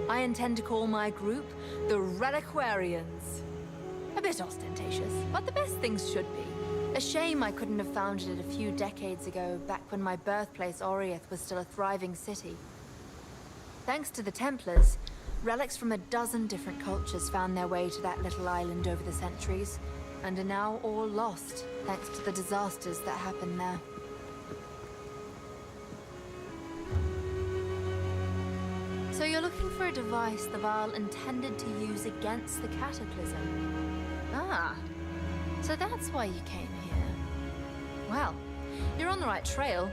I intend to call my group the Reliquarians. A bit ostentatious, but the best things should be. A shame I couldn't have founded it a few decades ago, back when my birthplace Oriath was still a thriving city. Thanks to the Templars, relics from a dozen different cultures found their way to that little island over the centuries, and are now all lost, thanks to the disasters that happened there. So you're looking for a device the Vaal intended to use against the Cataclysm? Ah, so that's why you came here. Well, you're on the right trail.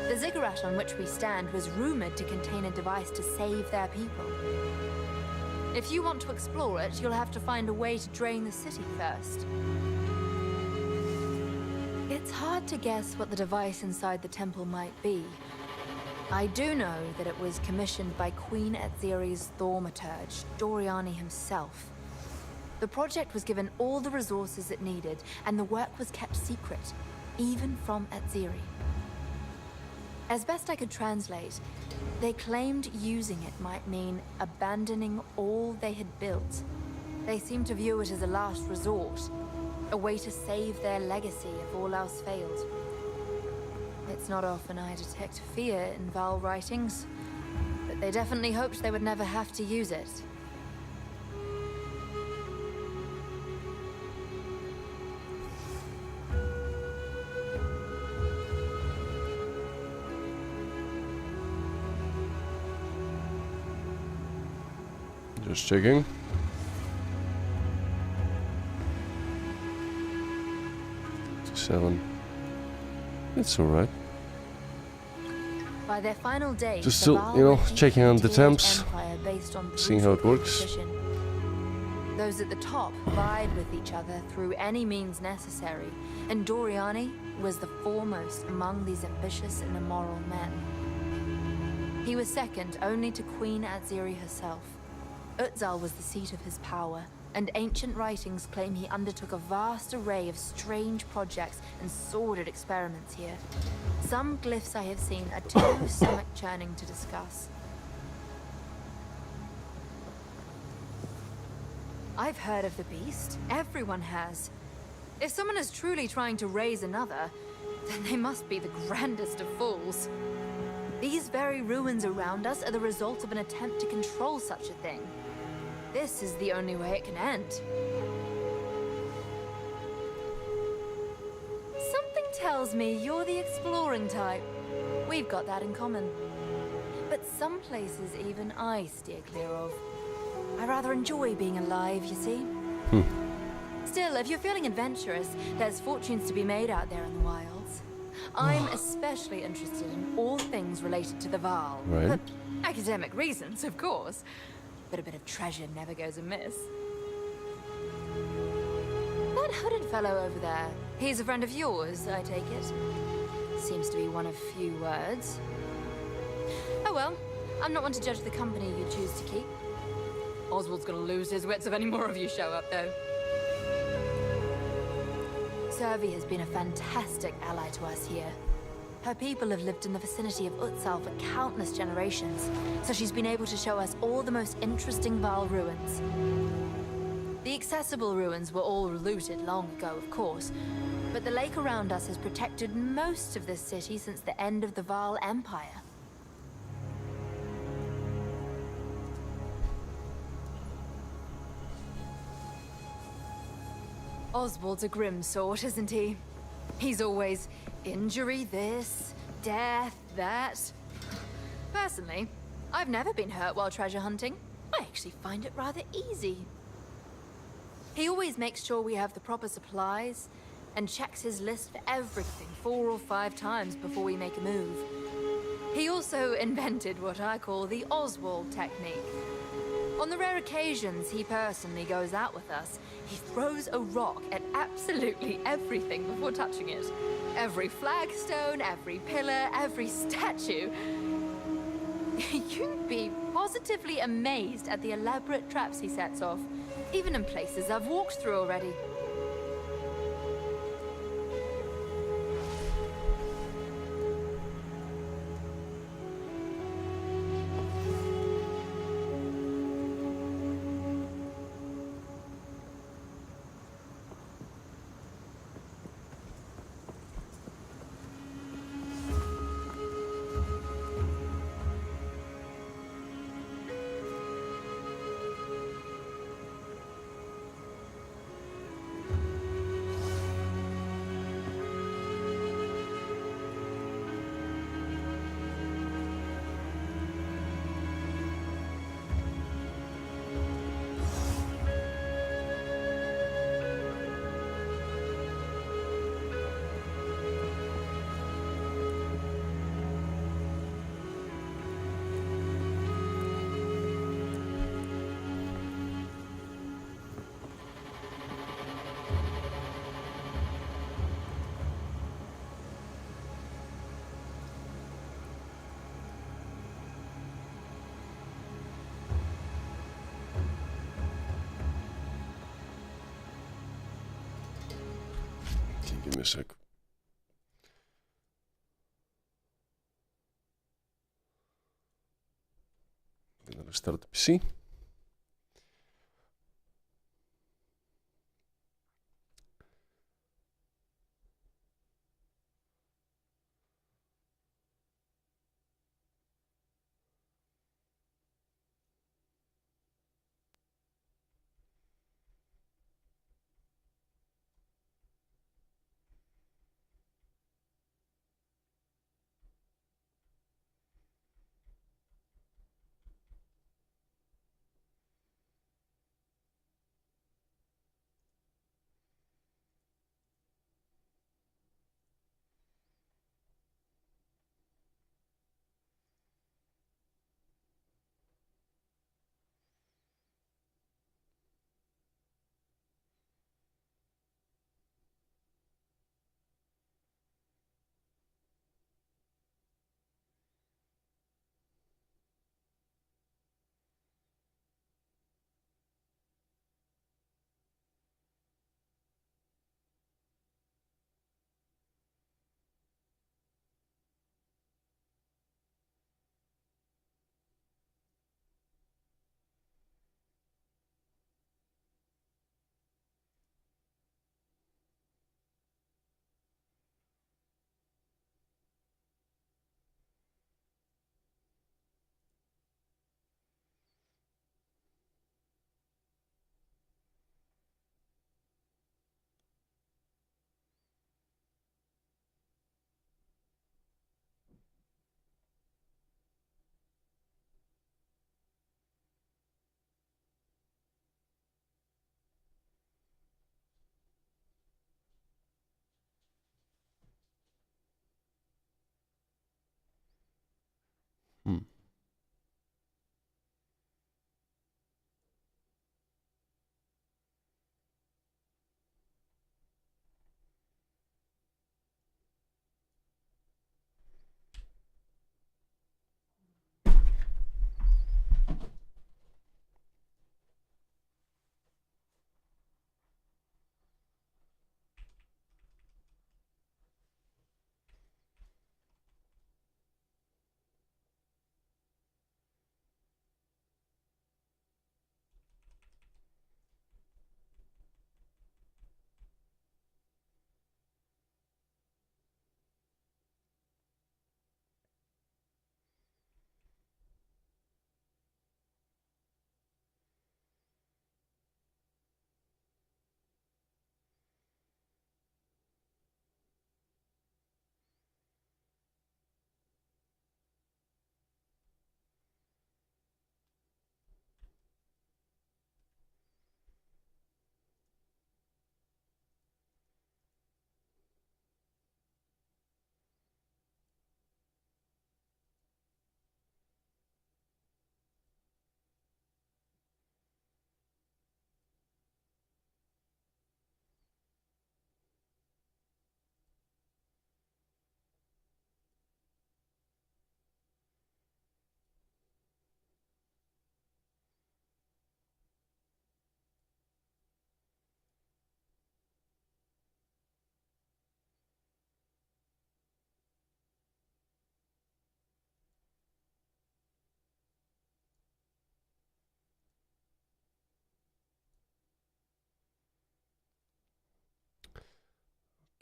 The ziggurat on which we stand was rumored to contain a device to save their people. If you want to explore it, you'll have to find a way to drain the city first. It's hard to guess what the device inside the temple might be. I do know that it was commissioned by Queen Etziri's thaumaturge, Doriani himself. The project was given all the resources it needed, and the work was kept secret, even from Etziri. As best I could translate, they claimed using it might mean abandoning all they had built. They seemed to view it as a last resort, a way to save their legacy if all else failed. It's not often I detect fear in Vaal writings, but they definitely hoped they would never have to use it. Just checking. Seven. It's alright. By their final days, Just still, you know, checking on the temps, seeing how it works. Those at the top vied with each other through any means necessary, and Doriani was the foremost among these ambitious and immoral men. He was second only to Queen Etziri herself. Exile was the seat of his power, and ancient writings claim he undertook a vast array of strange projects and sordid experiments here. Some glyphs I have seen are too stomach-churning to discuss. I've heard of the beast. Everyone has. If someone is truly trying to raise another, then they must be the grandest of fools. These very ruins around us are the result of an attempt to control such a thing. This is the only way it can end. Something tells me you're the exploring type. We've got that in common. But some places even I steer clear of. I rather enjoy being alive, you see. Still, if you're feeling adventurous, there's fortunes to be made out there in the wilds. I'm especially interested in all things related to the Vaal. Right. For academic reasons, of course. But a bit of treasure never goes amiss. That hooded fellow over there, he's a friend of yours, I take it? Seems to be one of few words. Oh well, I'm not one to judge the company you choose to keep. Oswald's gonna lose his wits if any more of you show up, though. Servi has been a fantastic ally to us here. Her people have lived in the vicinity of Exile for countless generations, so she's been able to show us all the most interesting Vaal ruins. The accessible ruins were all looted long ago, of course, but the lake around us has protected most of this city since the end of the Vaal Empire. Oswald's a grim sort, isn't he? He's always injury this, death that. Personally, I've never been hurt while treasure hunting. I actually find it rather easy. He always makes sure we have the proper supplies and checks his list for everything 4 or 5 times before we make a move. He also invented what I call the Oswald technique. On the rare occasions he personally goes out with us, he throws a rock at absolutely everything before touching it. Every flagstone, every pillar, every statue. You'd be positively amazed at the elaborate traps he sets off, even in places I've walked through already. Give me a sec. I'm gonna start the PC.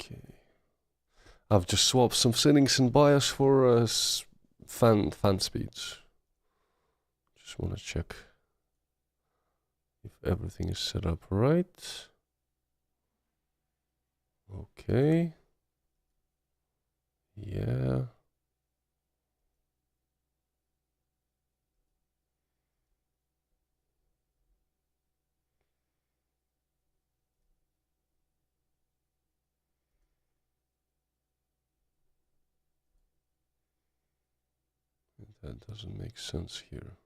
Okay. I've just swapped some settings in BIOS for fan speeds. Just want to check if everything is set up right. Okay. Yeah. That doesn't make sense here.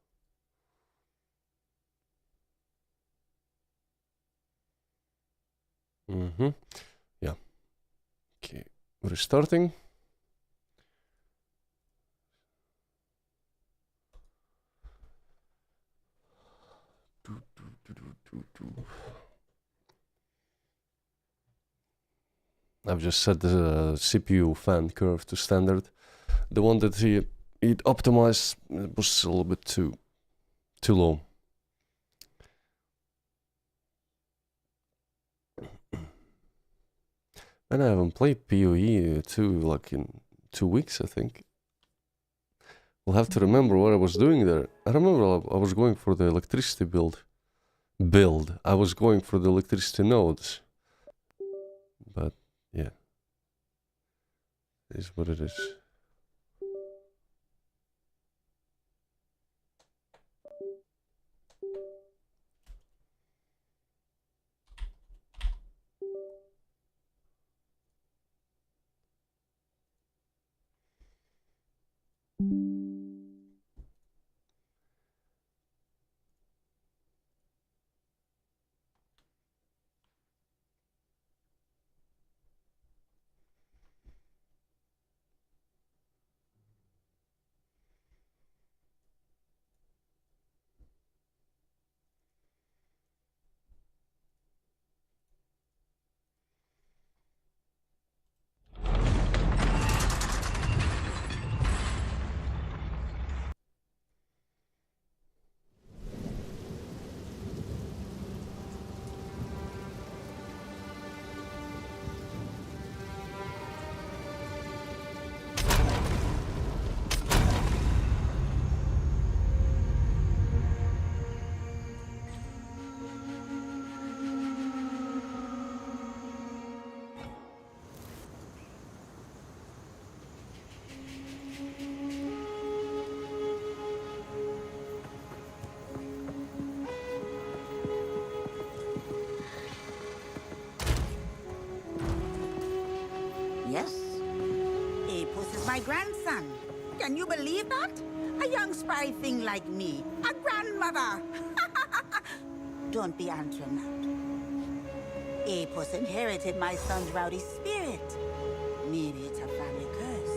Yeah. Okay. Restarting. I've just set the CPU fan curve to standard. The one that he'd optimized was a little bit too low. And I haven't played PoE like in 2 weeks, I think. We'll have to remember what I was doing there. I remember I was going for the electricity build. I was going for the electricity nodes. But, yeah. It is what it is. Yes? Apus is my grandson. Can you believe that? A young spry thing like me. A grandmother. Don't be answering that. Apus inherited my son's rowdy spirit. Maybe it's a family curse.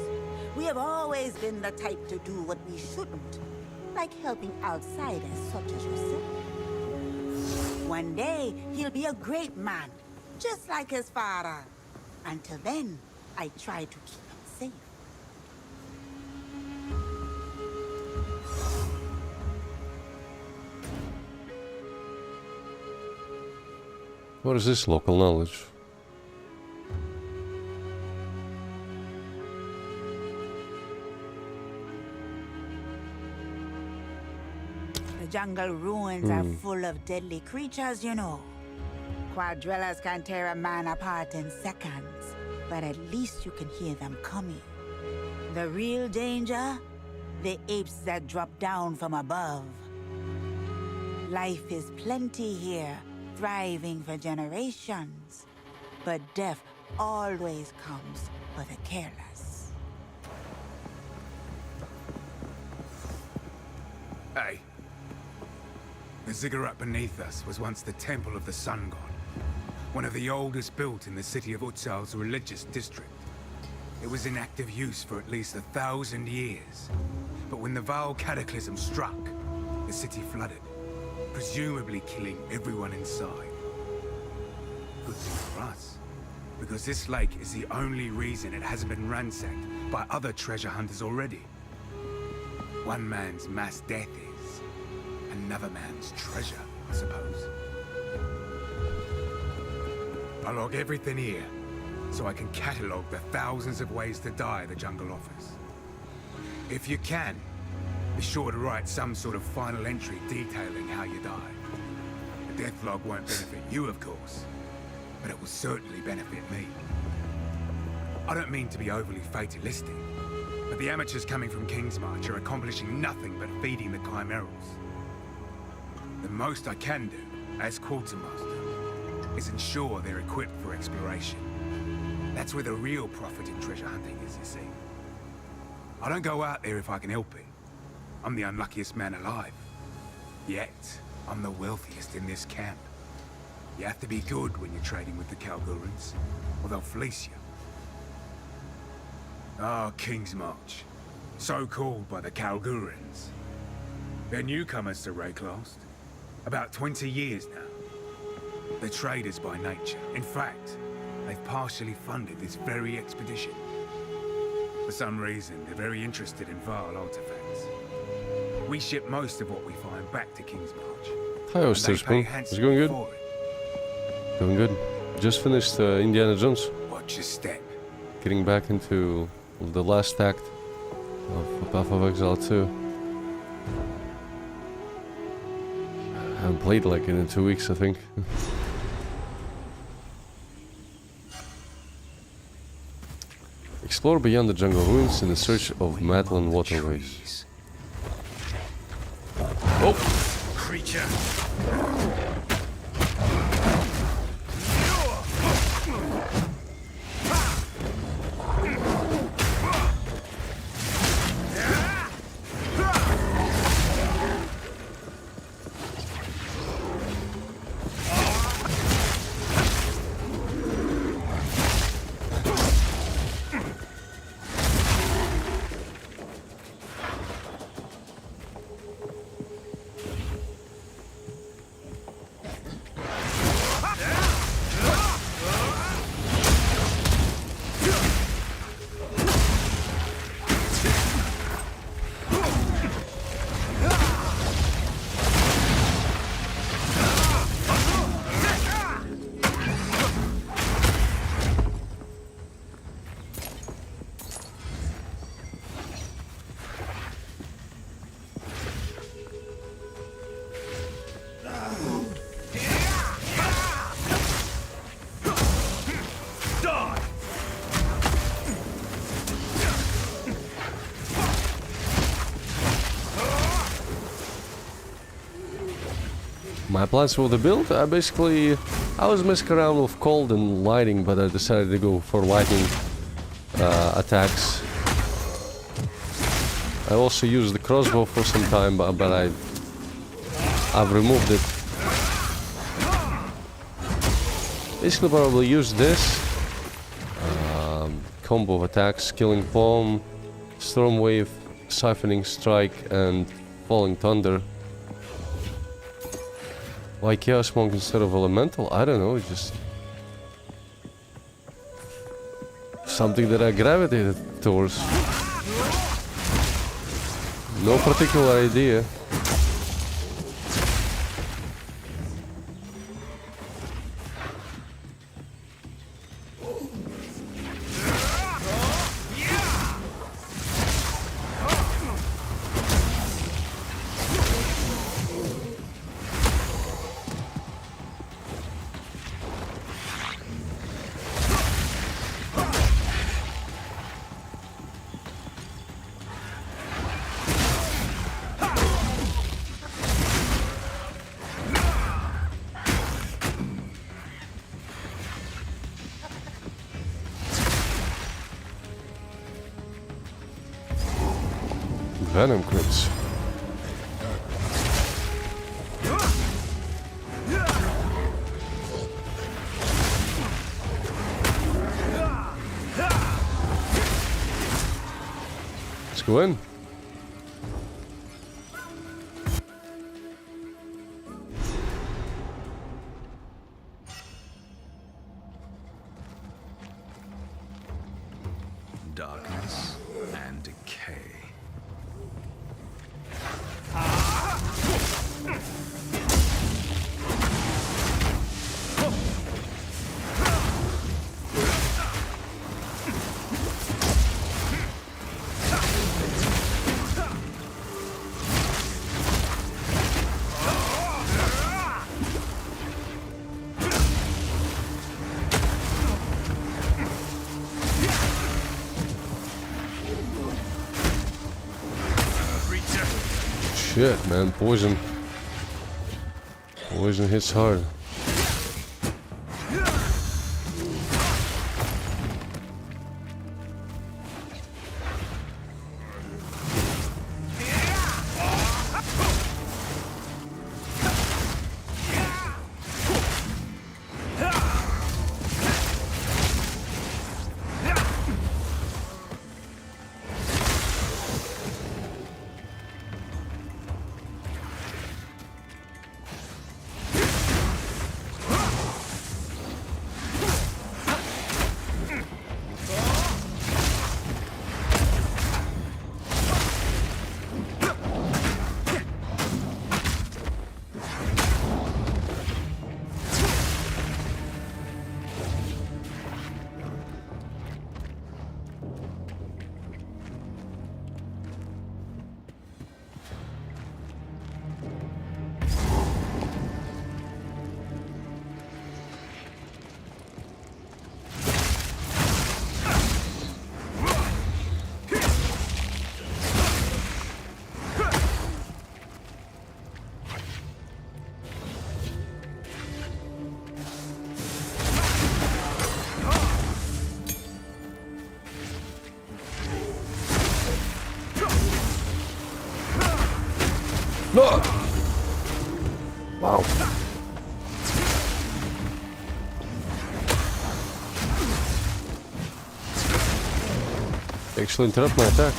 We have always been the type to do what we shouldn't. Like helping outsiders such as yourself. One day, he'll be a great man. Just like his father. Until then, I try to keep him safe. What is this local knowledge? The jungle ruins are full of deadly creatures, you know. Quadrillas can tear a man apart in seconds, but at least you can hear them coming. The real danger? The apes that drop down from above. Life is plenty here, thriving for generations. But death always comes for the careless. Hey. The ziggurat beneath us was once the temple of the sun god. One of the oldest built in the city of Exile's religious district. It was in active use for at least 1,000 years. But when the Val cataclysm struck, the city flooded, presumably killing everyone inside. Good thing for us, because this lake is the only reason it hasn't been ransacked by other treasure hunters already. One man's mass death is another man's treasure, I suppose. I log everything here, so I can catalogue the thousands of ways to die the jungle offers. If you can, be sure to write some sort of final entry detailing how you die. The death log won't benefit you, of course, but it will certainly benefit me. I don't mean to be overly fatalistic, but the amateurs coming from Kingsmarch are accomplishing nothing but feeding the chimerals. The most I can do, as quartermaster, is ensure they're equipped for exploration. That's where the real profit in treasure hunting is, you see. I don't go out there if I can help it. I'm the unluckiest man alive. Yet, I'm the wealthiest in this camp. You have to be good when you're trading with the Kalgurans, or they'll fleece you. Ah, Kingsmarch. So called by the Kalgurans. They're newcomers to Rayclast. About 20 years now. They're traders by nature. In fact, they've partially funded this very expedition. For some reason, they're very interested in Varl artifacts. We ship most of what we find back to Kingsmarch. Hi, and they Osterspoon. pay It's going good? handsomely for it. Doing good. Just finished Indiana Jones. Watch your step. Getting back into the last act of Path of Exile 2. I haven't played like it in 2 weeks, I think. Explore beyond the jungle ruins in the search of Madeline waterways. Oh, creature! My plans for the build, I was messing around with cold and lighting, but I decided to go for lightning attacks. I also used the crossbow for some time, but I've removed it. Basically, probably use this combo of attacks: Killing Palm, Storm Wave, Siphoning Strike, and Falling Thunder. Why Chaos Monk instead of Elemental? I don't know, it's just something that I gravitated towards. No particular idea. Venom crits. Let's go in. Darkness and decay. Shit, man, poison. Poison hits hard. Wow. Actually interrupt my attack.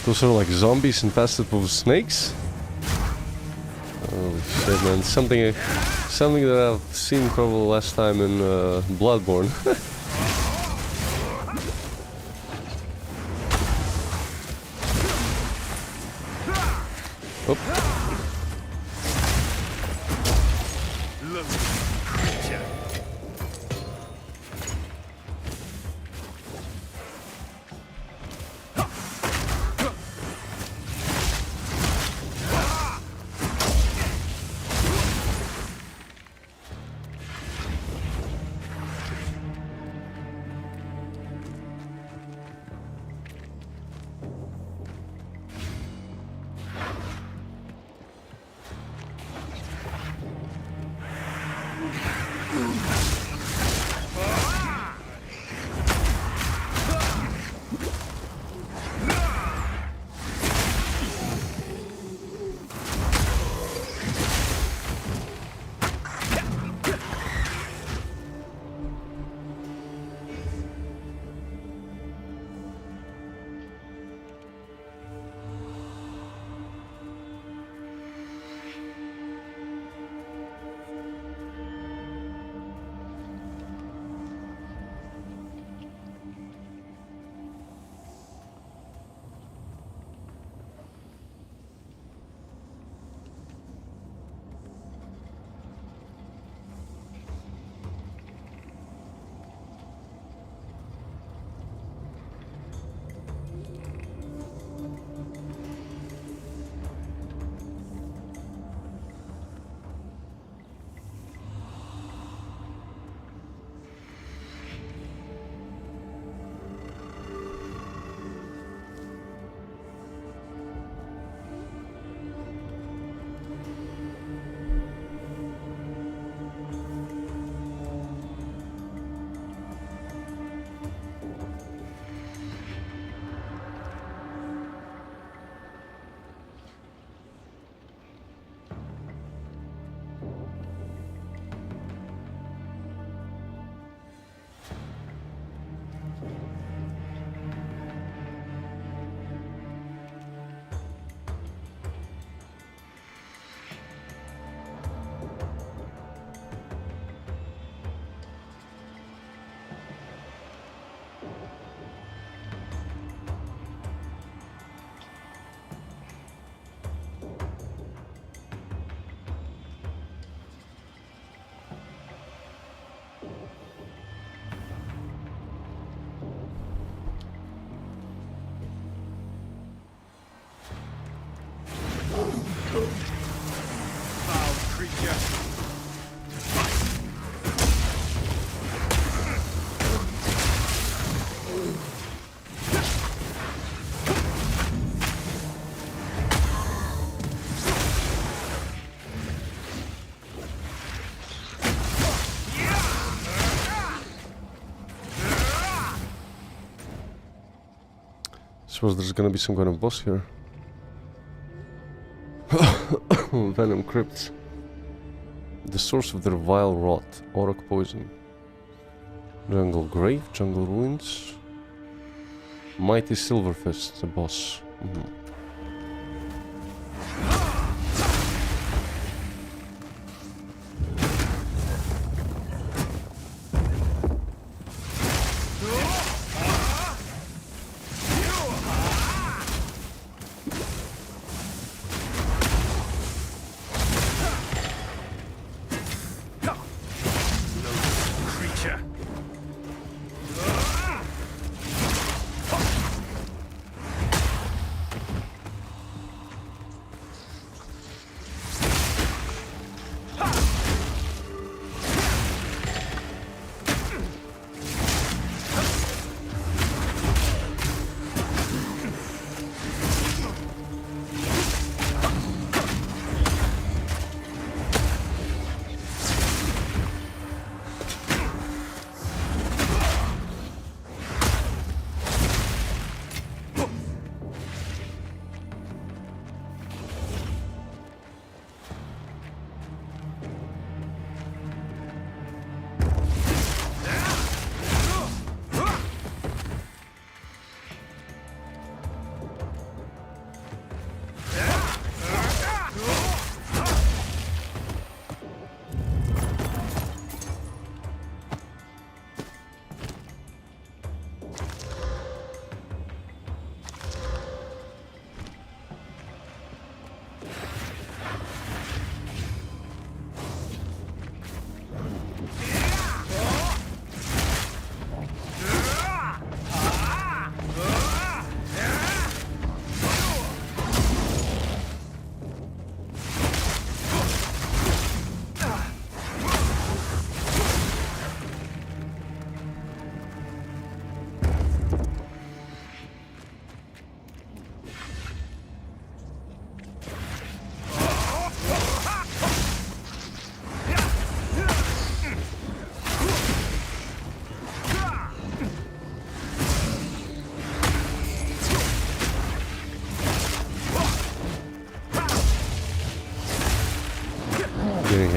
Those are like zombies infested with snakes? Holy shit, man. Something that I've seen probably last time in Bloodborne. Oop. Suppose there's gonna be some kind of boss here. Venom Crypt. The source of their vile rot. Auroch poison. Jungle Grave, Jungle Ruins. Mighty Silverfist, the boss.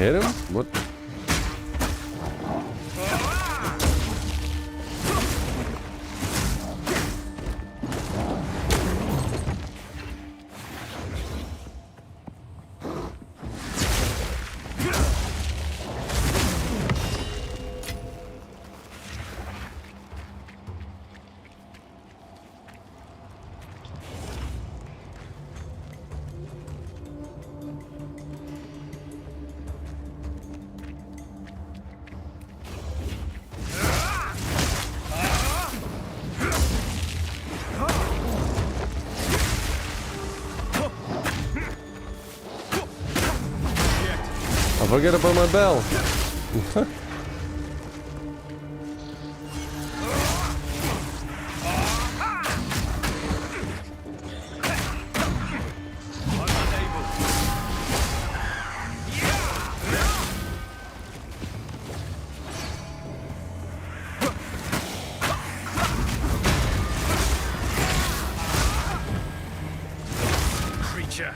hit him? What? I forget about my bell. Creature.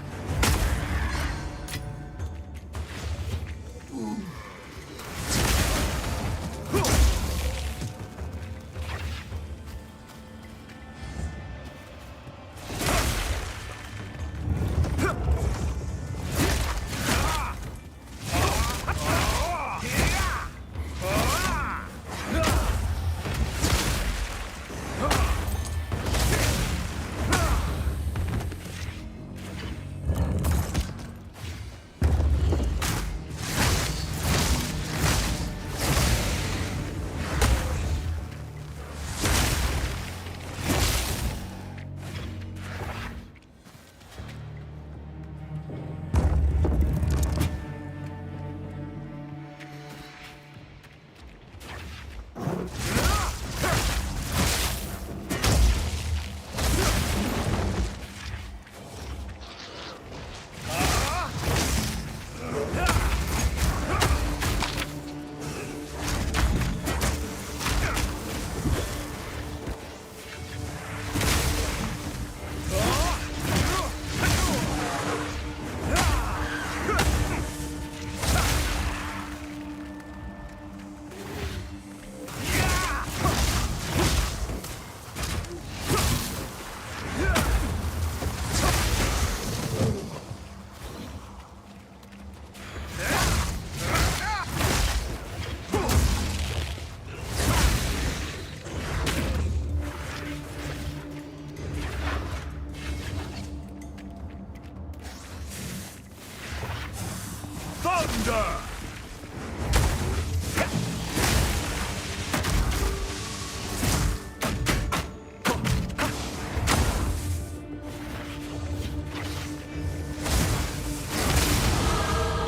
Thunder!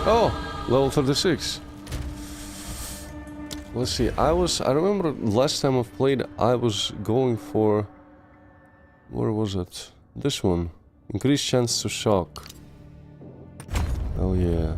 Oh, level 36. Let's see. I remember last time I've played, I was going for, where was it? This one. Increased chance to shock. Oh yeah.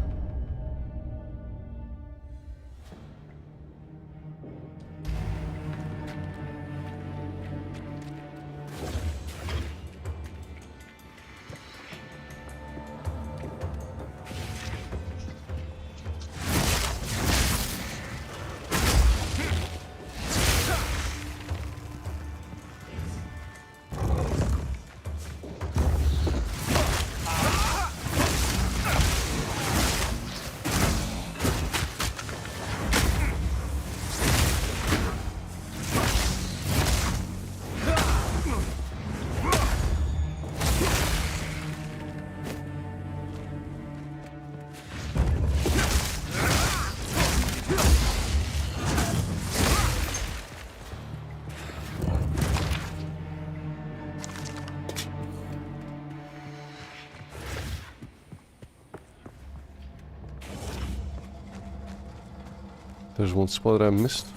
There's one spot I missed.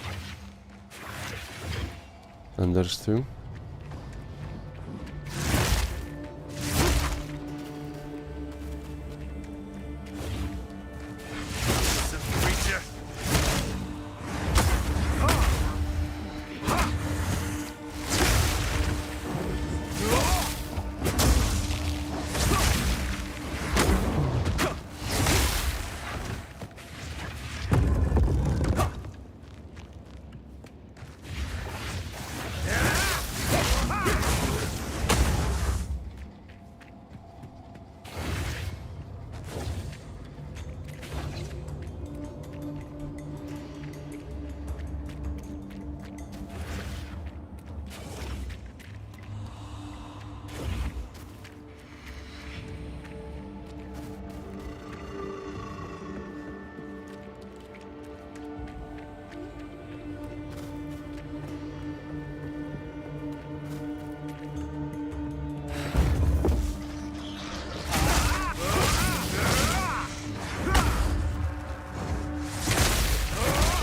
And there's two.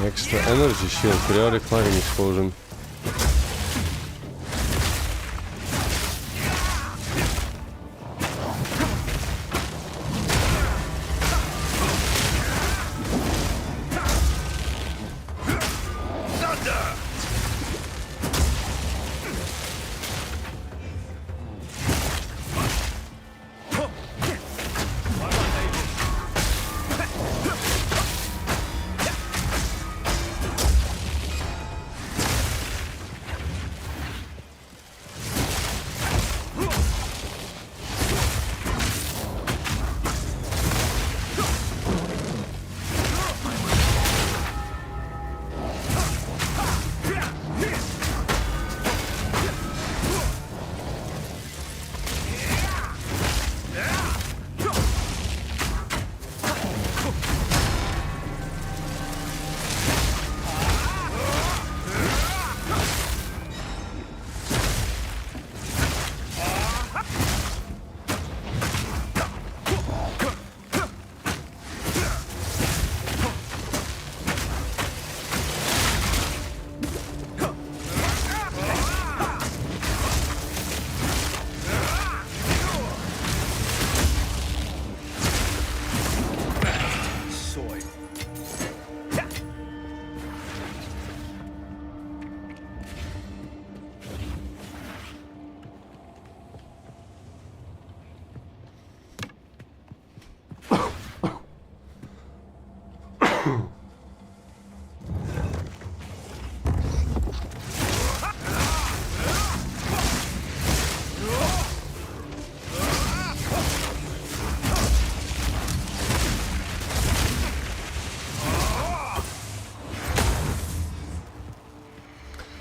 extra energy shield, periodic firing explosion.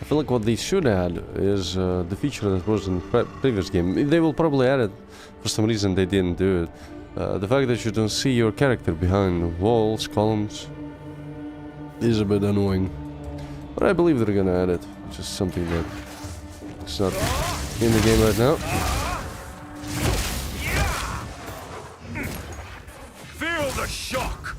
I feel like what they should add is the feature that was in previous game. They will probably add it. For some reason they didn't do it. The fact that you don't see your character behind walls, columns, is a bit annoying. But I believe they're gonna add it. It's just something that is not in the game right now. Feel the shock!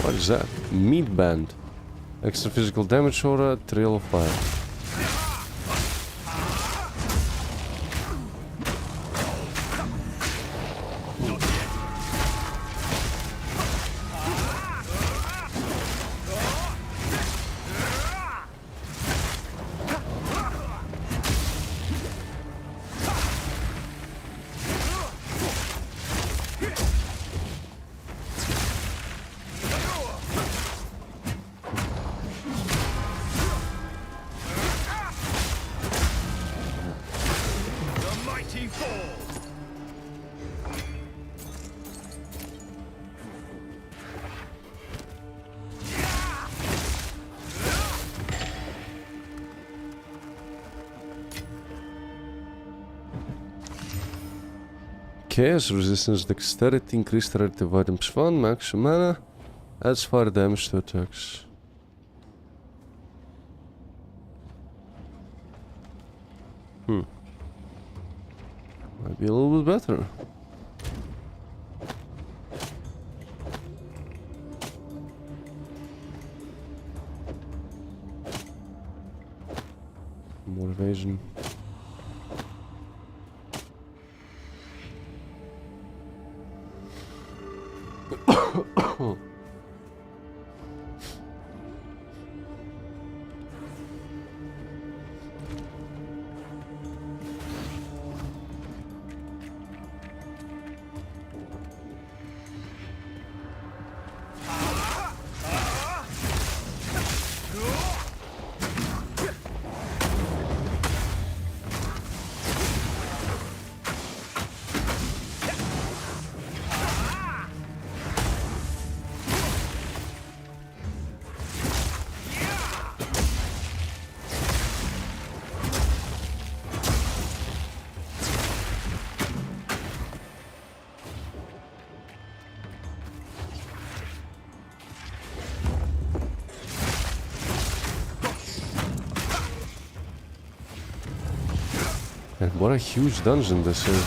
What is that? Meat band. Extra physical damage aura, trail of fire. Chaos resistance, dexterity, increased relative items fun, max mana, adds fire damage to attacks. Might be a little bit better. More evasion. And what a huge dungeon this is.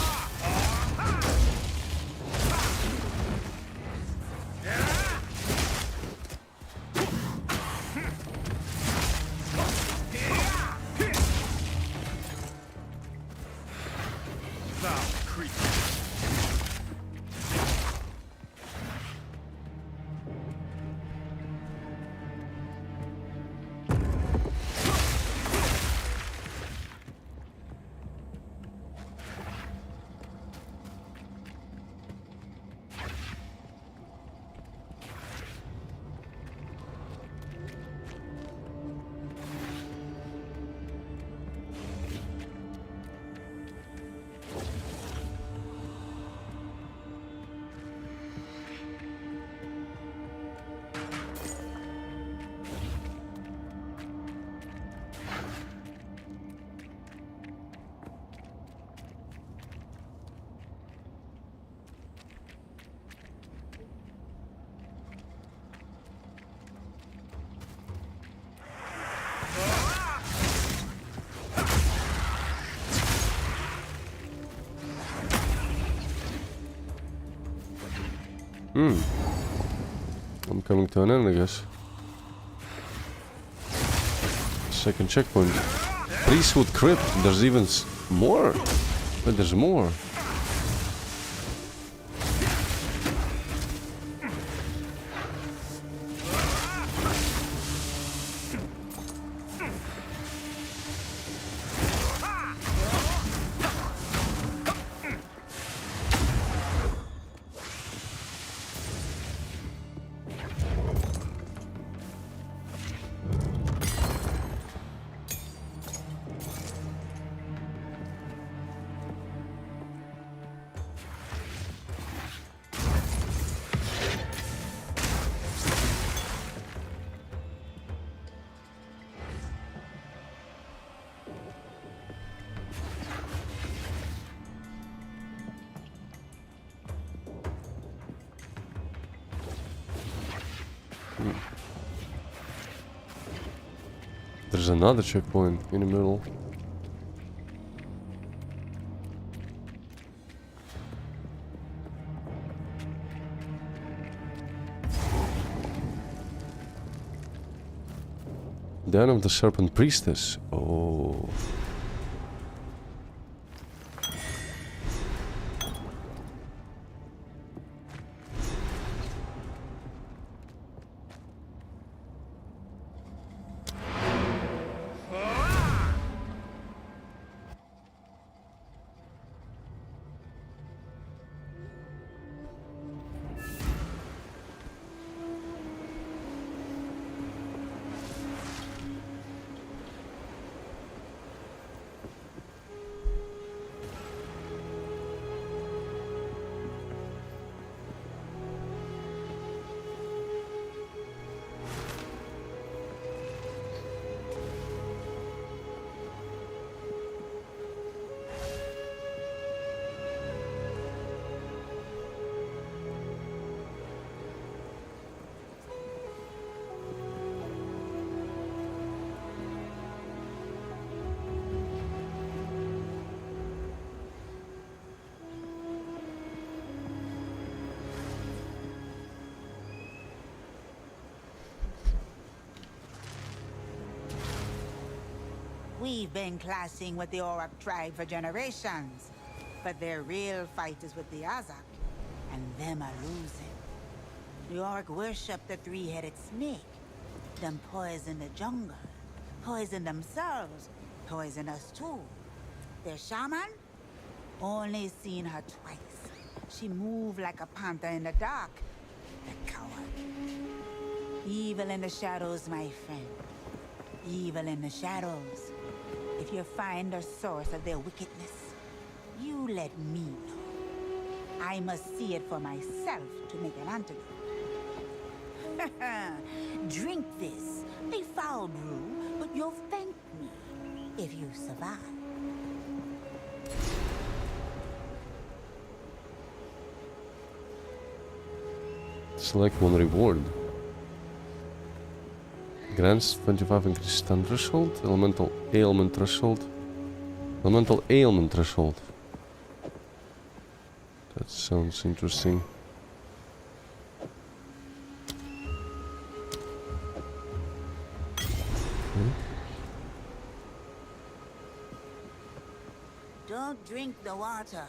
I'm coming to an end, I guess. Second checkpoint. Priesthood Crypt. There's even more. But there's more. There's another checkpoint in the middle. Den of the Serpent Priestess. Oh. We've been clashing with the Auroch tribe for generations, but their real fight is with the Azak, and them are losing. The Auroch worship the three-headed snake, them poison the jungle, poison themselves, poison us too. Their shaman? Only seen her twice. She moved like a panther in the dark. The coward. Evil in the shadows, my friend. Evil in the shadows. If you find the source of their wickedness, you let me know. I must see it for myself to make an antidote. Drink this. A foul brew, but you'll thank me if you survive. Select one reward. Grants 25 increase stun threshold. Elemental ailment threshold. Elemental ailment threshold. That sounds interesting. Don't drink the water.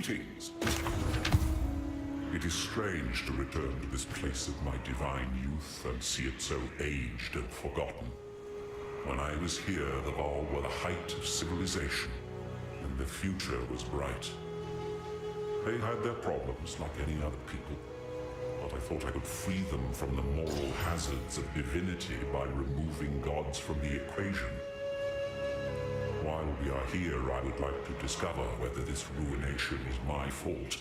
Greetings. It is strange to return to this place of my divine youth and see it so aged and forgotten. When I was here, the Val were the height of civilization, and the future was bright. They had their problems like any other people, but I thought I could free them from the moral hazards of divinity by removing gods from the equation. While we are here, I would like to discover whether this ruination is my fault,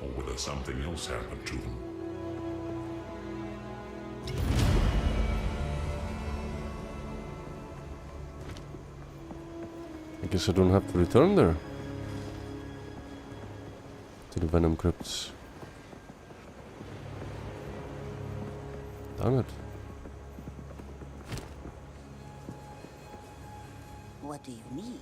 or whether something else happened to them. I guess I don't have to return there. To the Venom Crypts. Damn it. What do you need?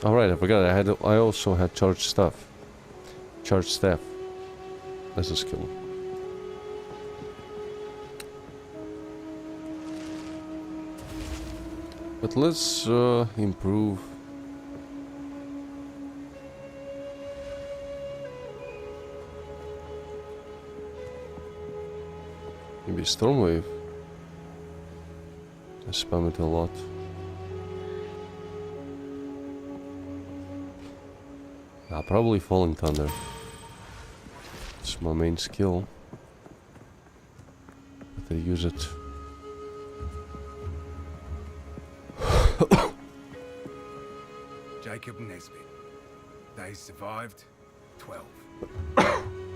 Alright, I forgot. I also had charged stuff. Charged staff. That's a skill. But let's improve. Maybe Stormwave. I spam it a lot. Probably Falling Thunder. It's my main skill. But I use it. Jacob Nesbitt. Days survived, 12.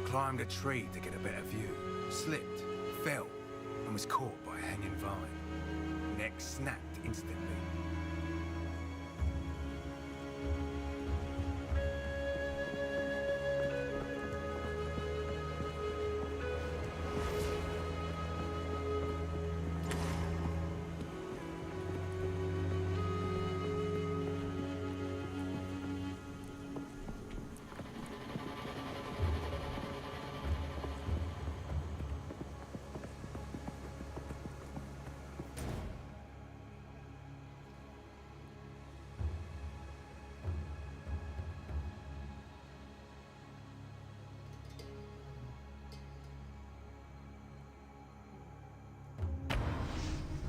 Climbed a tree to get a better view. Slipped, fell, and was caught by a hanging vine. Neck snapped instantly.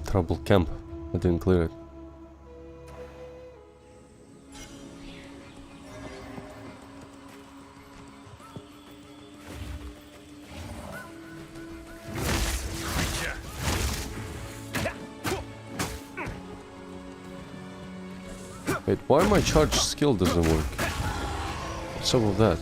Trouble camp. I didn't clear it. Wait, why my charge skill doesn't work? What's up with that?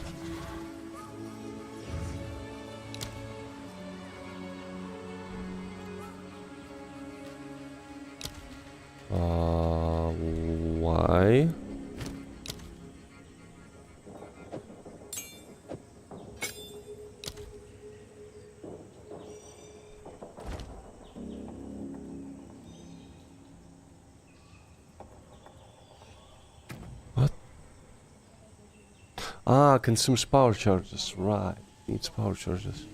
Why? What? Ah, consumes power charges. Right. Needs power charges.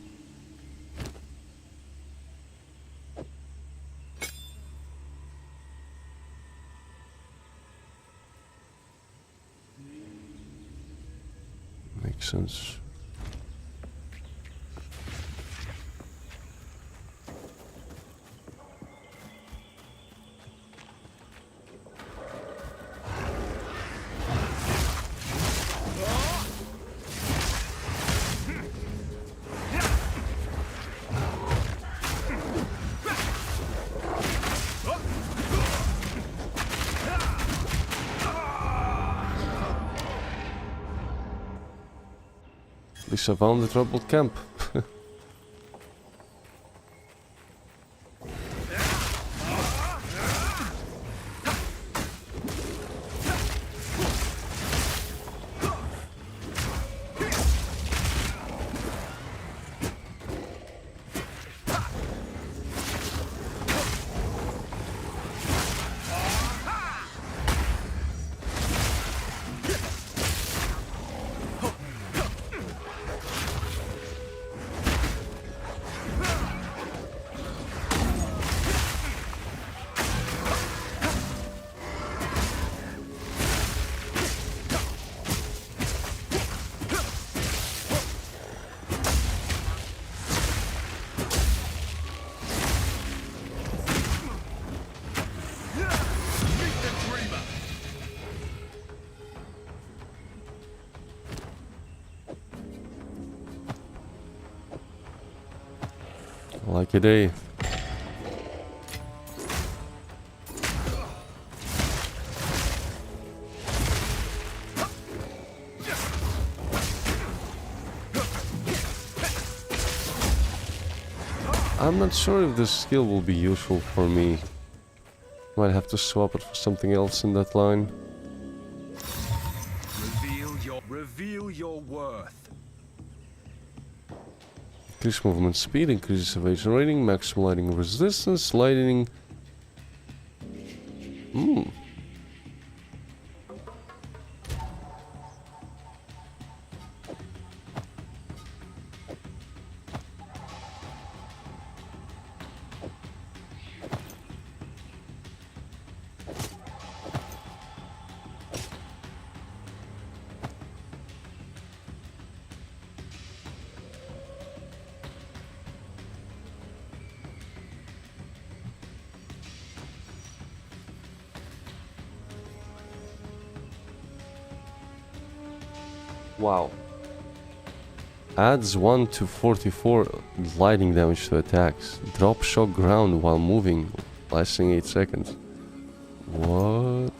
Makes sense. At least I found the troubled camp. like a day. I'm not sure if this skill will be useful for me. Might have to swap it for something else in that line. Reveal your worth. Increase movement speed, increases evasion rating, maximum lightning resistance, lightning... Wow. Adds 1 to 44 lightning damage to attacks. Drop shock ground while moving, lasting 8 seconds. What?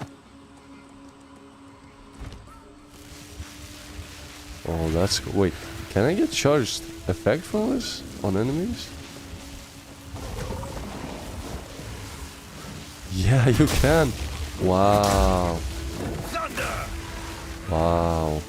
Oh, that's cool. Wait, can I get charged effect from this on enemies? Yeah, you can. Wow. Thunder! Wow.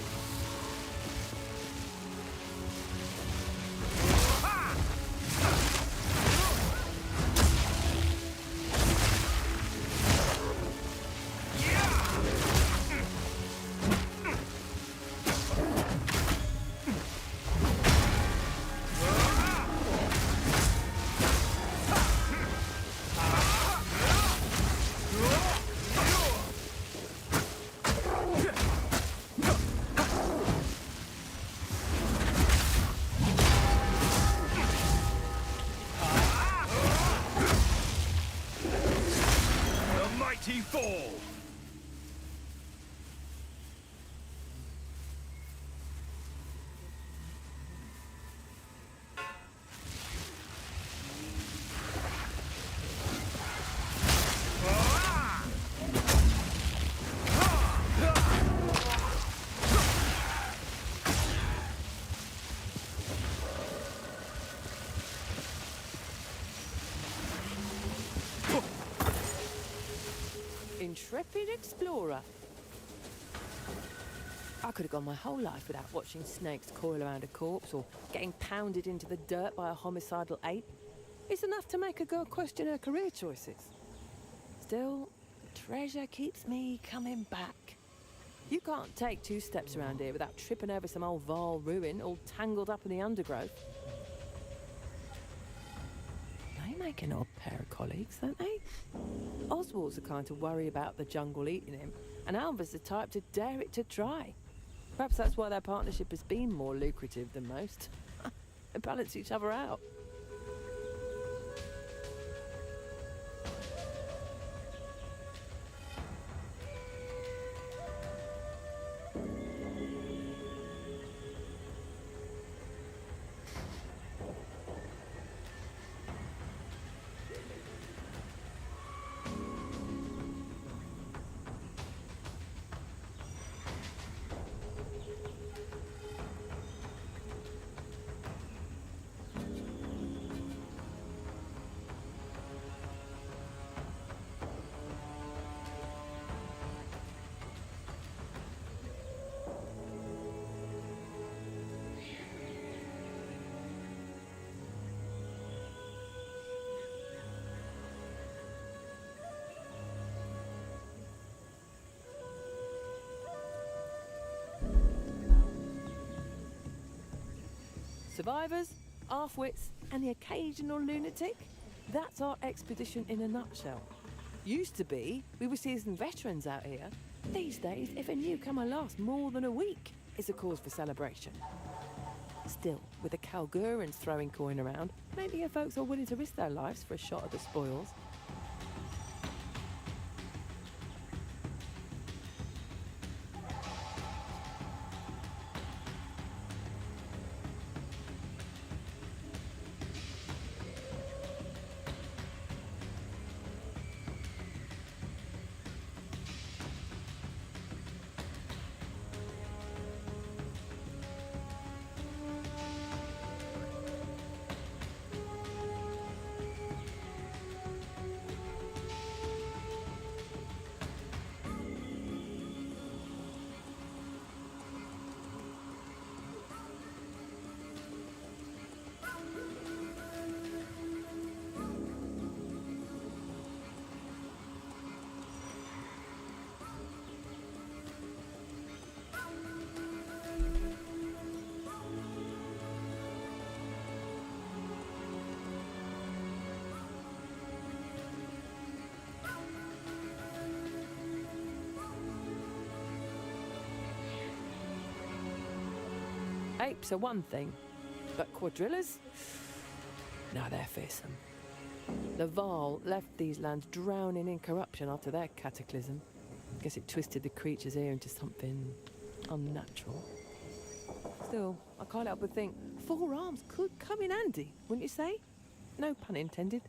The mighty fall! Intrepid explorer. I could have gone my whole life without watching snakes coil around a corpse or getting pounded into the dirt by a homicidal ape. It's enough to make a girl question her career choices. Still, the treasure keeps me coming back. You can't take 2 steps around here without tripping over some old Val ruin all tangled up in the undergrowth. They make an odd pair of colleagues, don't they? Oswald's the kind to worry about the jungle eating him, and Alva's the type to dare it to try. Perhaps that's why their partnership has been more lucrative than most. They balance each other out. Survivors, half-wits, and the occasional lunatic. That's our expedition in a nutshell. Used to be, we were seasoned veterans out here. These days, if a newcomer lasts more than a week, it's a cause for celebration. Still, with the Kalgurans throwing coin around, maybe your folks are willing to risk their lives for a shot at the spoils. Apes are one thing, but quadrillas? Now they're fearsome. The Varl left these lands drowning in corruption after their cataclysm. Guess it twisted the creatures here into something unnatural. Still, I can't help but think 4 arms could come in handy, wouldn't you say? No pun intended.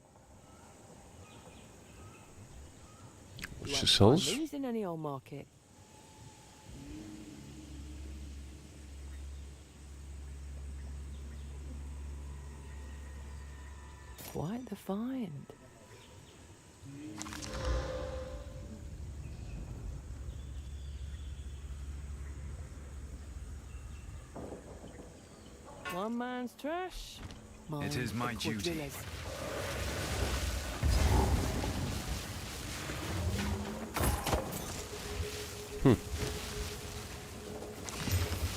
You She won't sells? find these in any old market. Quite the find. One man's trash. It is my duty. Quadrillas.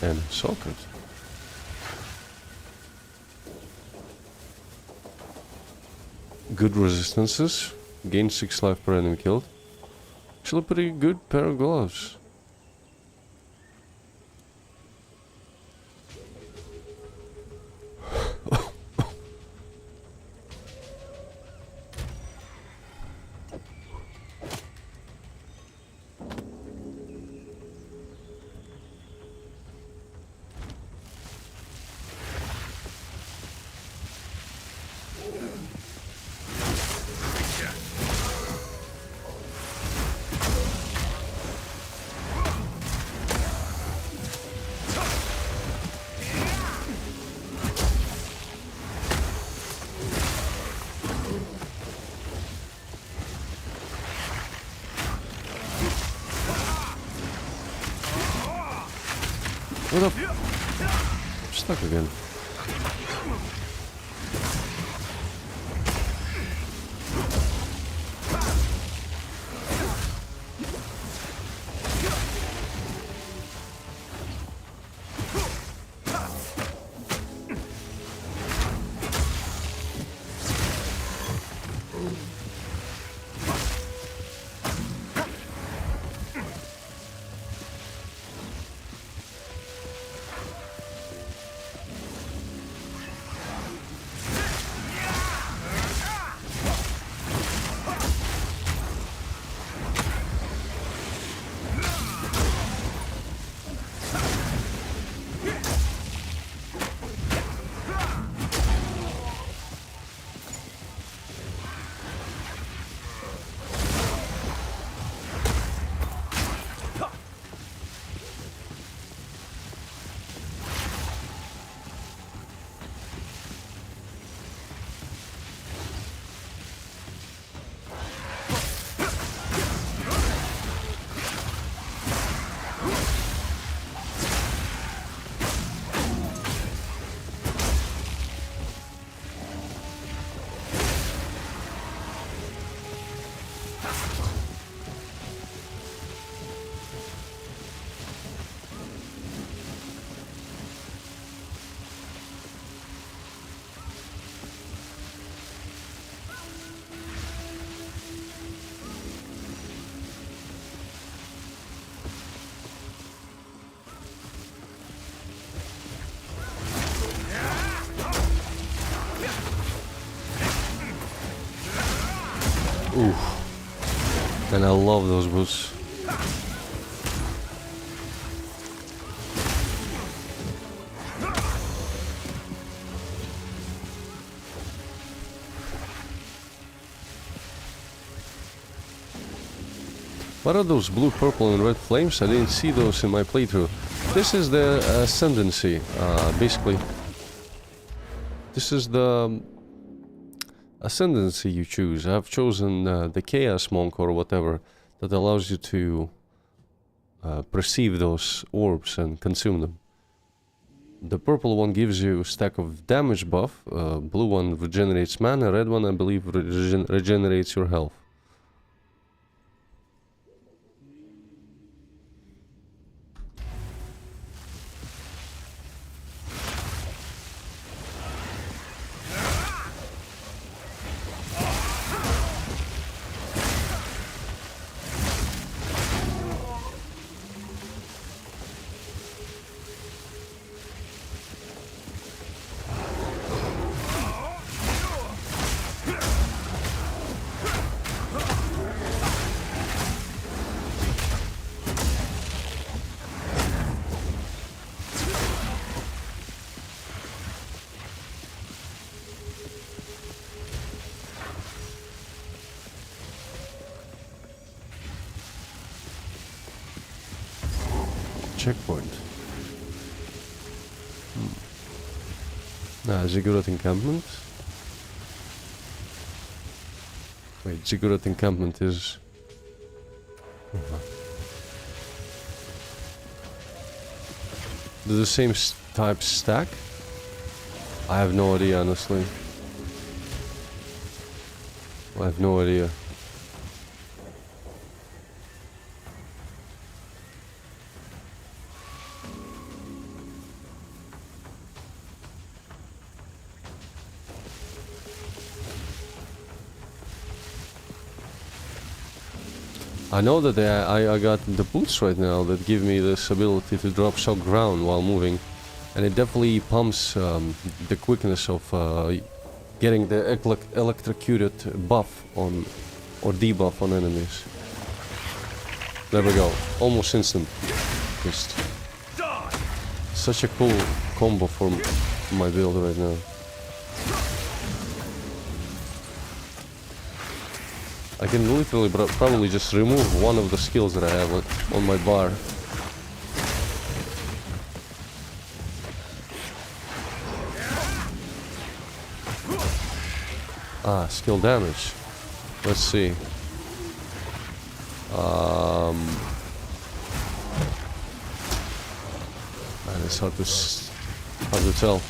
And socket. Good resistances. Gain 6 life per enemy killed. Actually, pretty good pair of gloves. What up? I'm stuck again. Oof. And I love those boots. What are those blue, purple and red flames? I didn't see those in my playthrough. This is the ascendancy, basically. This is the ascendancy you choose. I've chosen the Chaos Monk or whatever that allows you to perceive those orbs and consume them. The purple one gives you a stack of damage buff, blue one regenerates mana, red one I believe regenerates your health. checkpoint. Ziggurat encampment. Wait, Ziggurat encampment is... Do the same type stack? I have no idea, honestly. I have no idea. I know that I got the boots right now that give me this ability to drop shock ground while moving, and it definitely pumps the quickness of getting the electrocuted buff on or debuff on enemies. There we go, almost instant. Just such a cool combo for my build right now. I can literally probably just remove one of the skills that I have on my bar. Skill damage. Let's see. Man, it's hard to tell.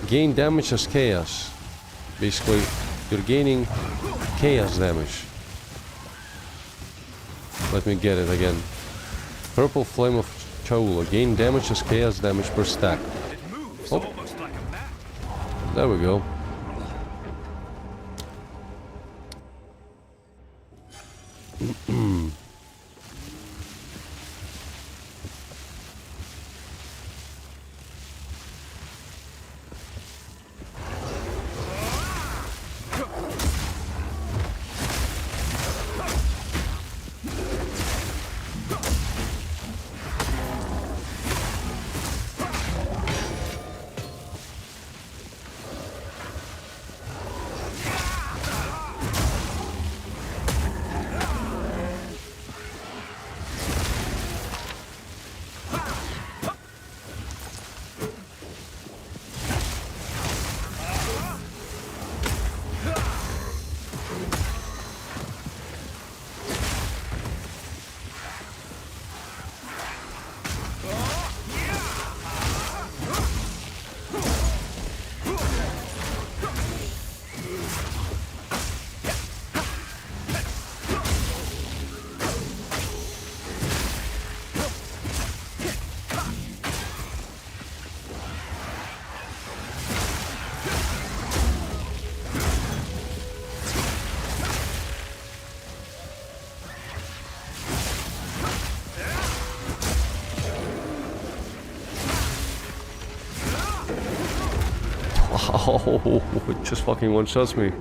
Gain damage as chaos. Basically, you're gaining chaos damage. Let me get it again. Purple Flame of Chola. Gain damage as chaos damage per stack. Oh. There we go. Oh, it just fucking one-shots me.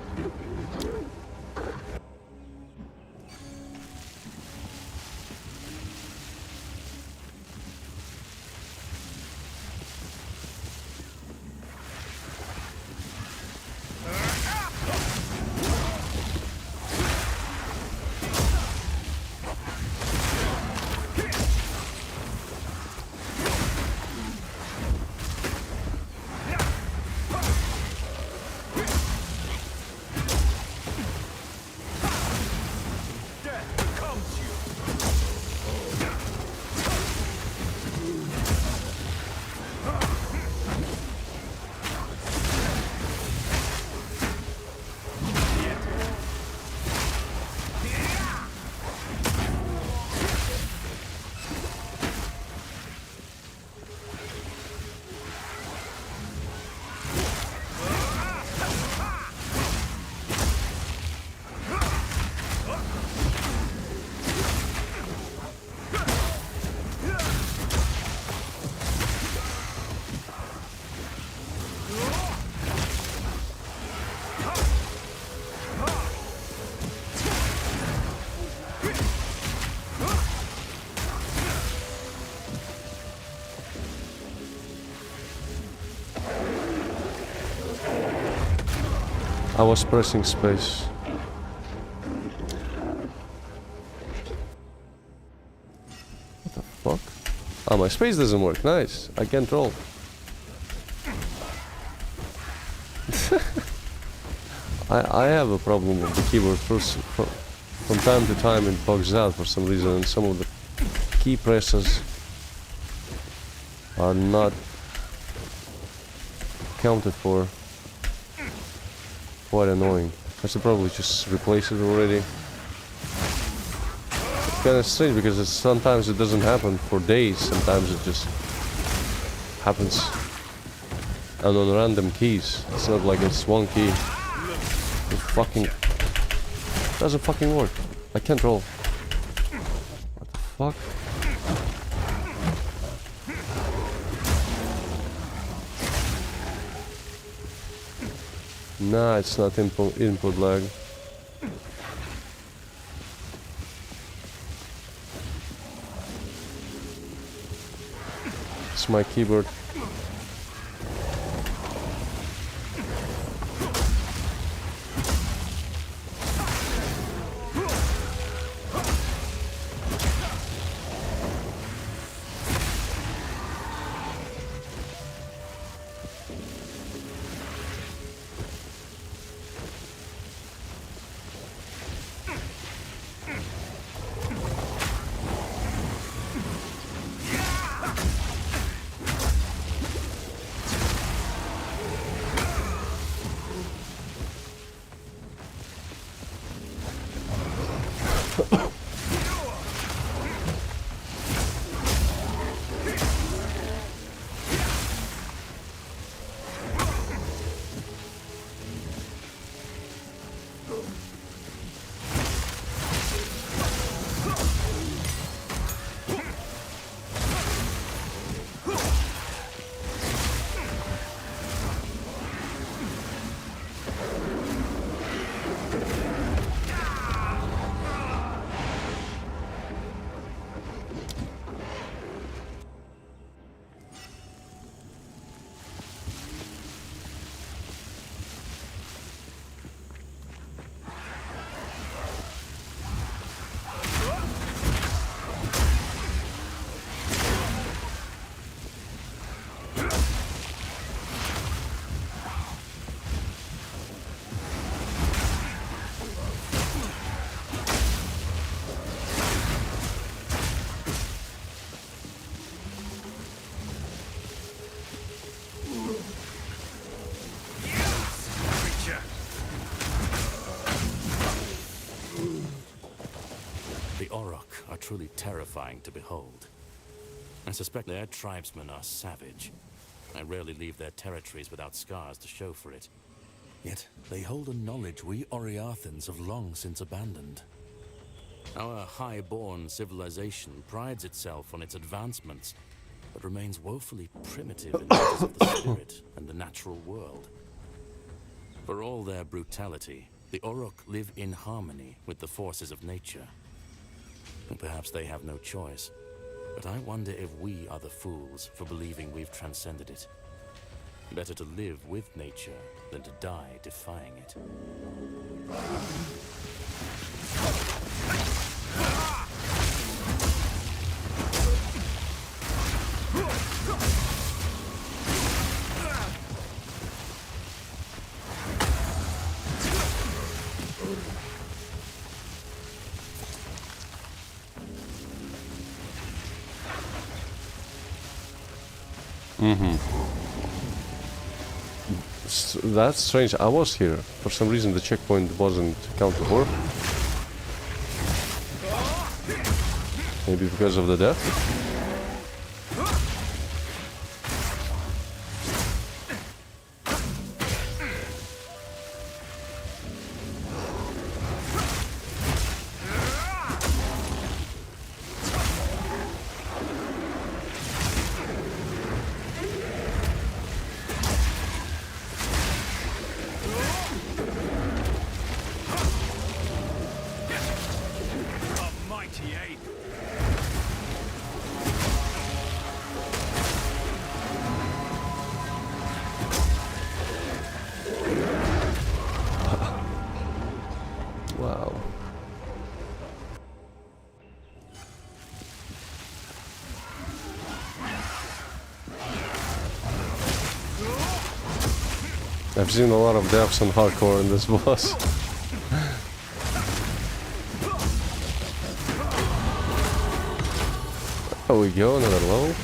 I was pressing space. What the fuck? Oh, my space doesn't work. Nice. I can't roll. I have a problem with the keyboard. From time to time it bugs out for some reason, and some of the key presses are not counted for. Quite annoying. I should probably just replace it already. Kind of strange because sometimes it doesn't happen for days. Sometimes it just happens and on random keys. It's not like it's one key. It fucking doesn't fucking work. I can't roll. What the fuck? Nah, it's not input lag. It's my keyboard. Truly terrifying to behold. I suspect their tribesmen are savage. I rarely leave their territories without scars to show for it. Yet they hold a knowledge we Oriathans have long since abandoned. Our high-born civilization prides itself on its advancements, but remains woefully primitive in matters of the spirit and the natural world. For all their brutality, the Orok live in harmony with the forces of nature. And perhaps they have no choice. But I wonder if we are the fools for believing we've transcended it. Better to live with nature than to die defying it. That's strange. I was here. For some reason the checkpoint wasn't counted for. Maybe because of the death? Wow. I've seen a lot of deaths on hardcore in this boss. There we go, another level.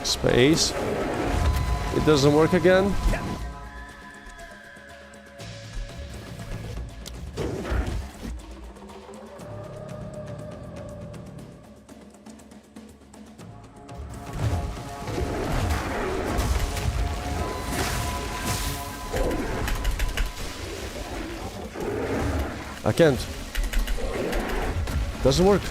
Space. It doesn't work again. I can't. Doesn't work.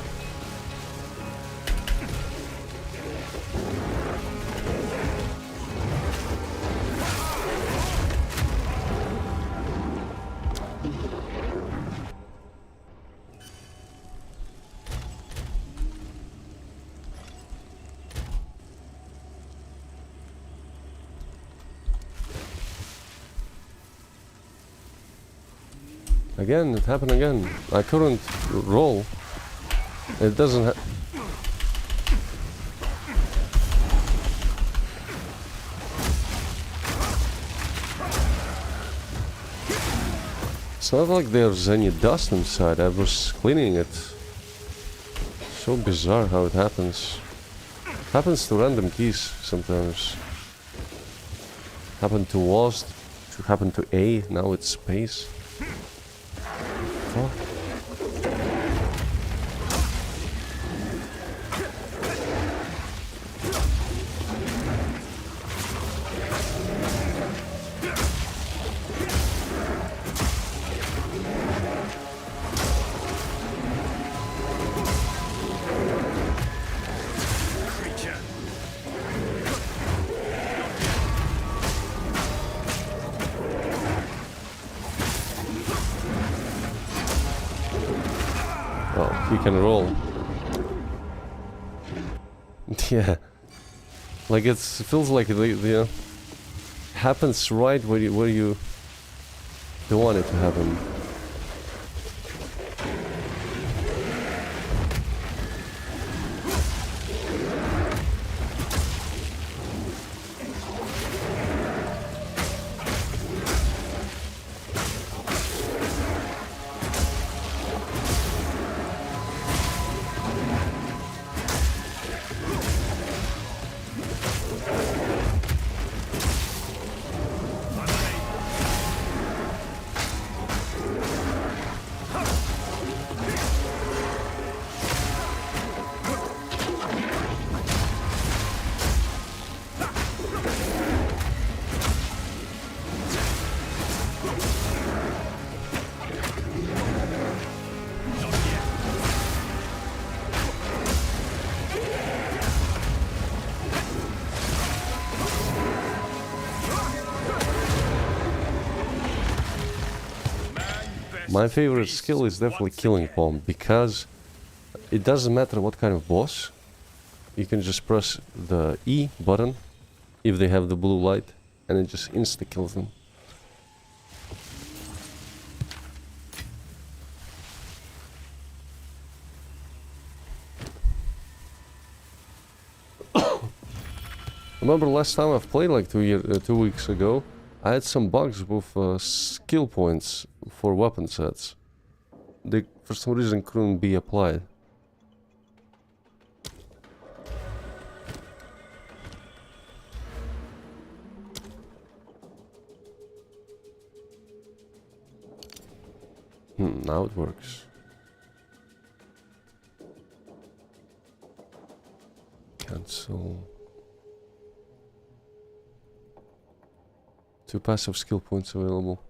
Again, it happened again. I couldn't roll. It doesn't It's not like there's any dust inside. I was cleaning it. So bizarre how it happens. It happens to random keys sometimes. Happened to walls, to happen to A, now it's space. Fuck. He can roll. Yeah, like it feels like the happens right where you don't want it to happen. My favorite skill is definitely Killing Palm, because it doesn't matter what kind of boss. You can just press the E button if they have the blue light, and it just insta-kills them. Remember last time I've played like 2 weeks ago, I had some bugs with skill points for weapon sets. They for some reason couldn't be applied. Now it works. Cancel. 2 passive skill points available.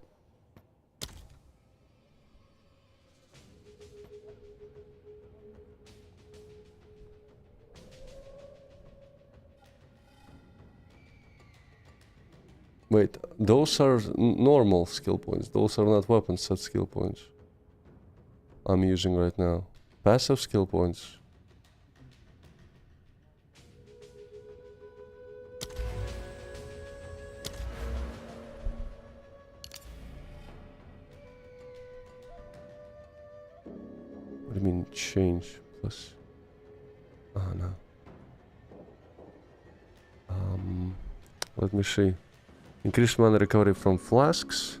Wait, those are normal skill points. Those are not weapon set skill points I'm using right now. Passive skill points. What do you mean change plus? Ah, no. Let me see. Increased mana recovery from flasks.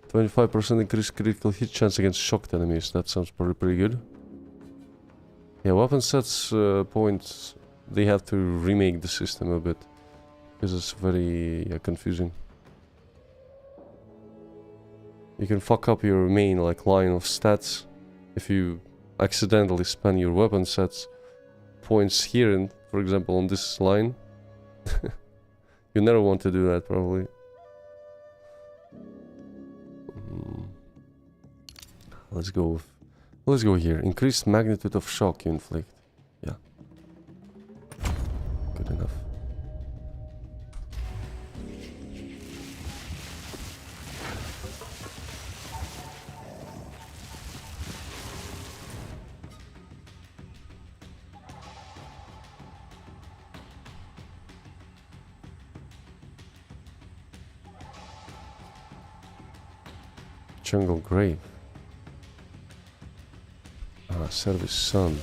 25% increased critical hit chance against shocked enemies. That sounds pretty good. Yeah, weapon sets points, they have to remake the system a bit, because it's very confusing. You can fuck up your main line of stats if you accidentally spend your weapon sets points here, and for example on this line. You never want to do that, probably. Let's go here. Increased magnitude of shock you inflict. Yeah. Good enough. Jungle Grave. Service Sun.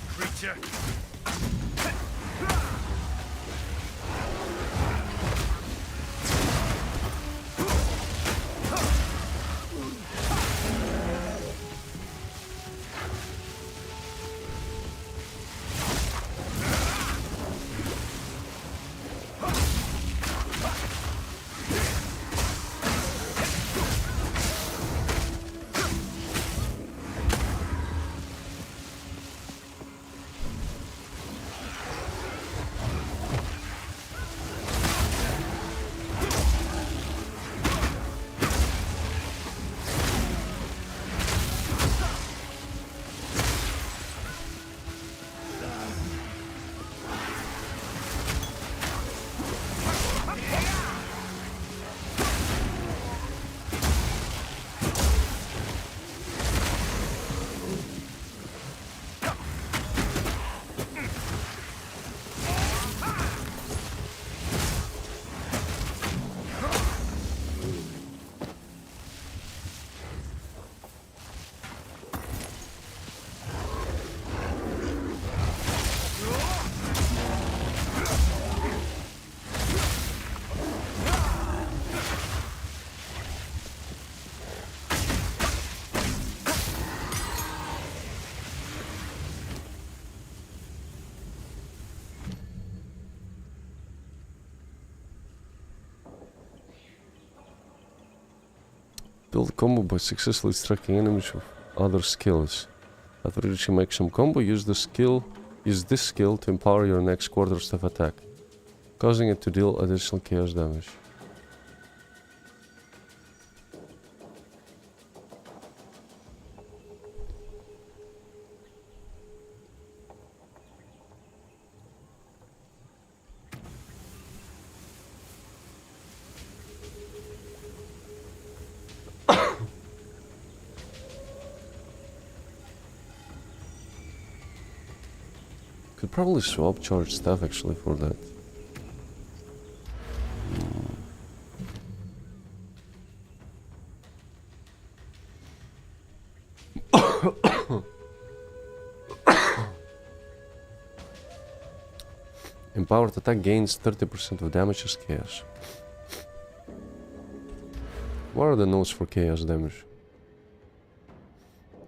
Creature. Build a combo by successfully striking enemies with other skills. After reaching maximum combo, use the skill Use this skill to empower your next quarterstaff attack, causing it to deal additional chaos damage. Could probably swap charge staff actually for that. Empowered attack gains 30% of damage as chaos. What are the notes for chaos damage?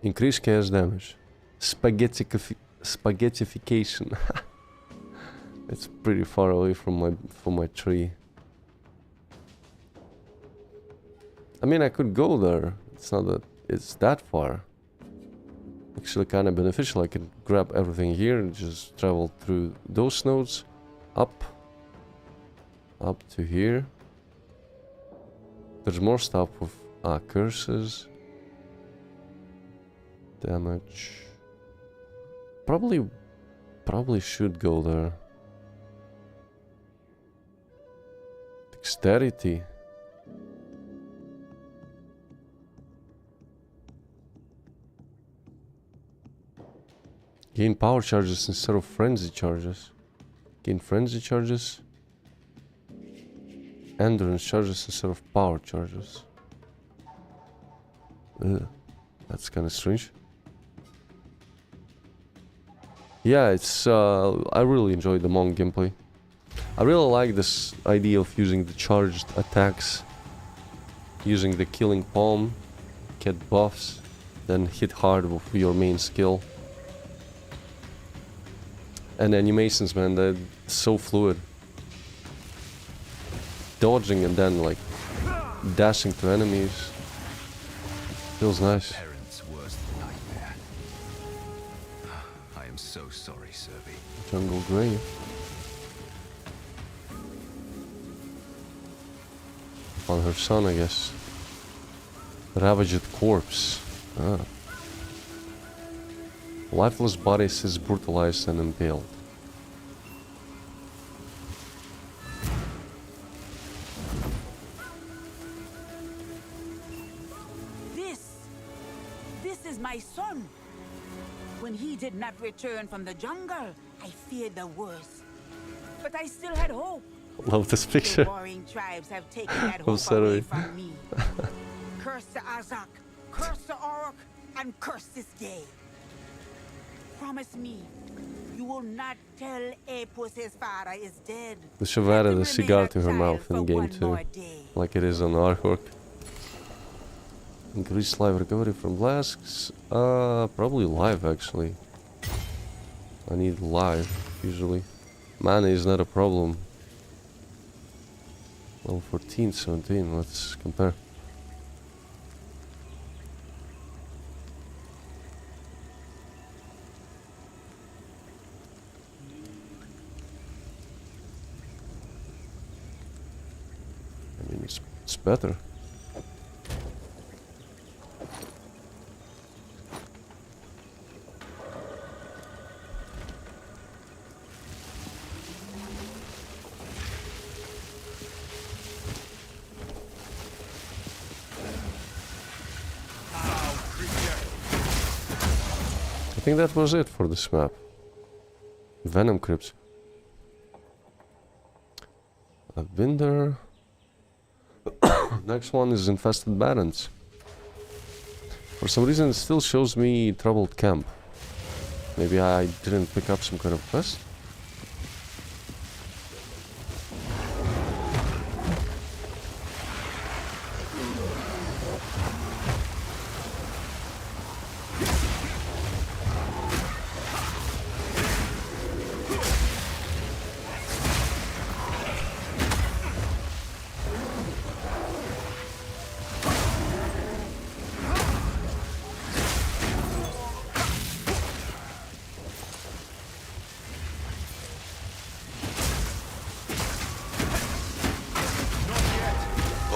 Increase chaos damage. Spaghettification. It's pretty far away from my tree. I mean, I could go there. It's not that it's that far. Actually, kind of beneficial. I can grab everything here and just travel through those nodes, up to here. There's more stuff with curses, damage. Probably should go there. Dexterity. Gain power charges instead of frenzy charges. Gain frenzy charges. Endurance charges instead of power charges. Ugh, that's kind of strange. Yeah, it's I really enjoyed the Monk gameplay. I really like this idea of using the charged attacks, using the killing palm, get buffs, then hit hard with your main skill. And animations, man, they're so fluid. Dodging and then like dashing to enemies. Feels nice. Parents' worst nightmare. I am so sorry, Serby. Jungle Grave. On her son, I guess. Ravaged corpse. Ah. Lifeless bodies is brutalized and impaled. This is my son. When he did not return from the jungle, I feared the worst. But I still had hope. Love this The picture. warring tribes have taken that I'm hope sorry. away from me. Curse the Azak, curse the Orc, and curse this day. Promise me, you will not tell Apus his father is dead. They should have added Let a him cigar remain to her child mouth for in game one 2, more day. like it is on the artwork. Increase life recovery from blasts. Probably live actually. I need live usually. Mana is not a problem. Level 14, 17. Let's compare. I mean, it's better. I think that was it for this map. Venom Crypt. I've been there. Next one is Infested Barrens. For some reason it still shows me Troubled Camp. Maybe I didn't pick up some kind of quest?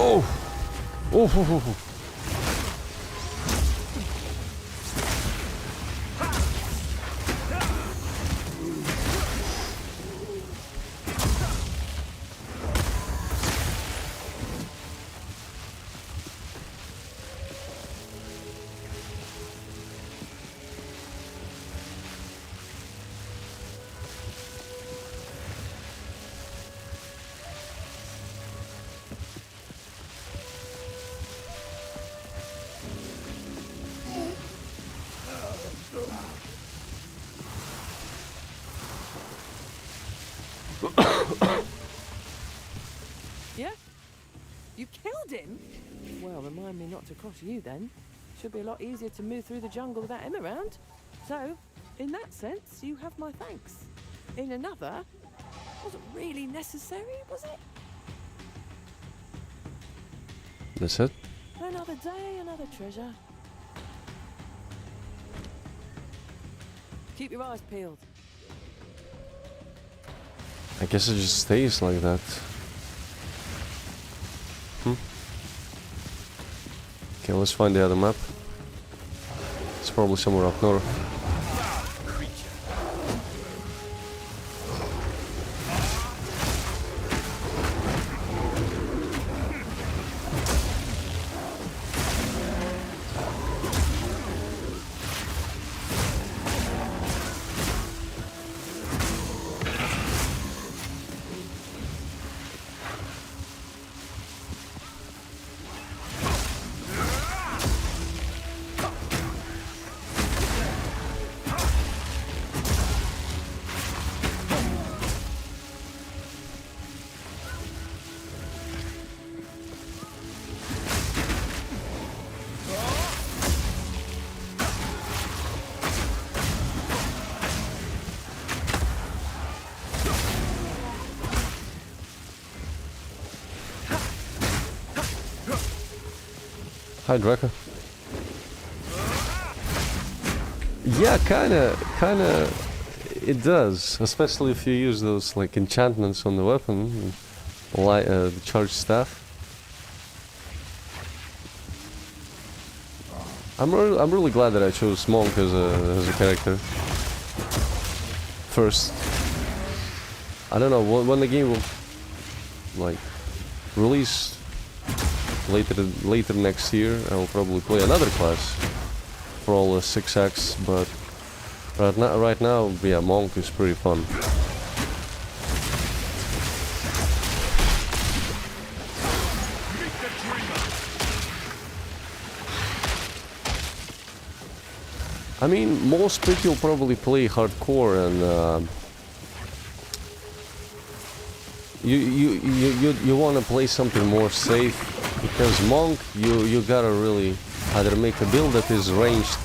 Oh! Oh! Oh! Oh! Oh. Yeah? You killed him? Well, remind me not to cross you then. Should be a lot easier to move through the jungle without him around. So, in that sense, you have my thanks. In another, wasn't really necessary, was it? That's it? Another day, another treasure. Keep your eyes peeled. I guess it just stays like that. Okay, let's find the other map. It's probably somewhere up north. Hi, Draco. Yeah, kinda, it does. Especially if you use those, like, enchantments on the weapon, like the charged staff. I'm really glad that I chose Monk as a character. First. I don't know, when the game will, like, release later next year, I will probably play another class for all the 6x, but right now, yeah, Monk is pretty fun. I mean, most people probably play hardcore, and you want to play something more safe, because Monk, you gotta really either make a build that is ranged,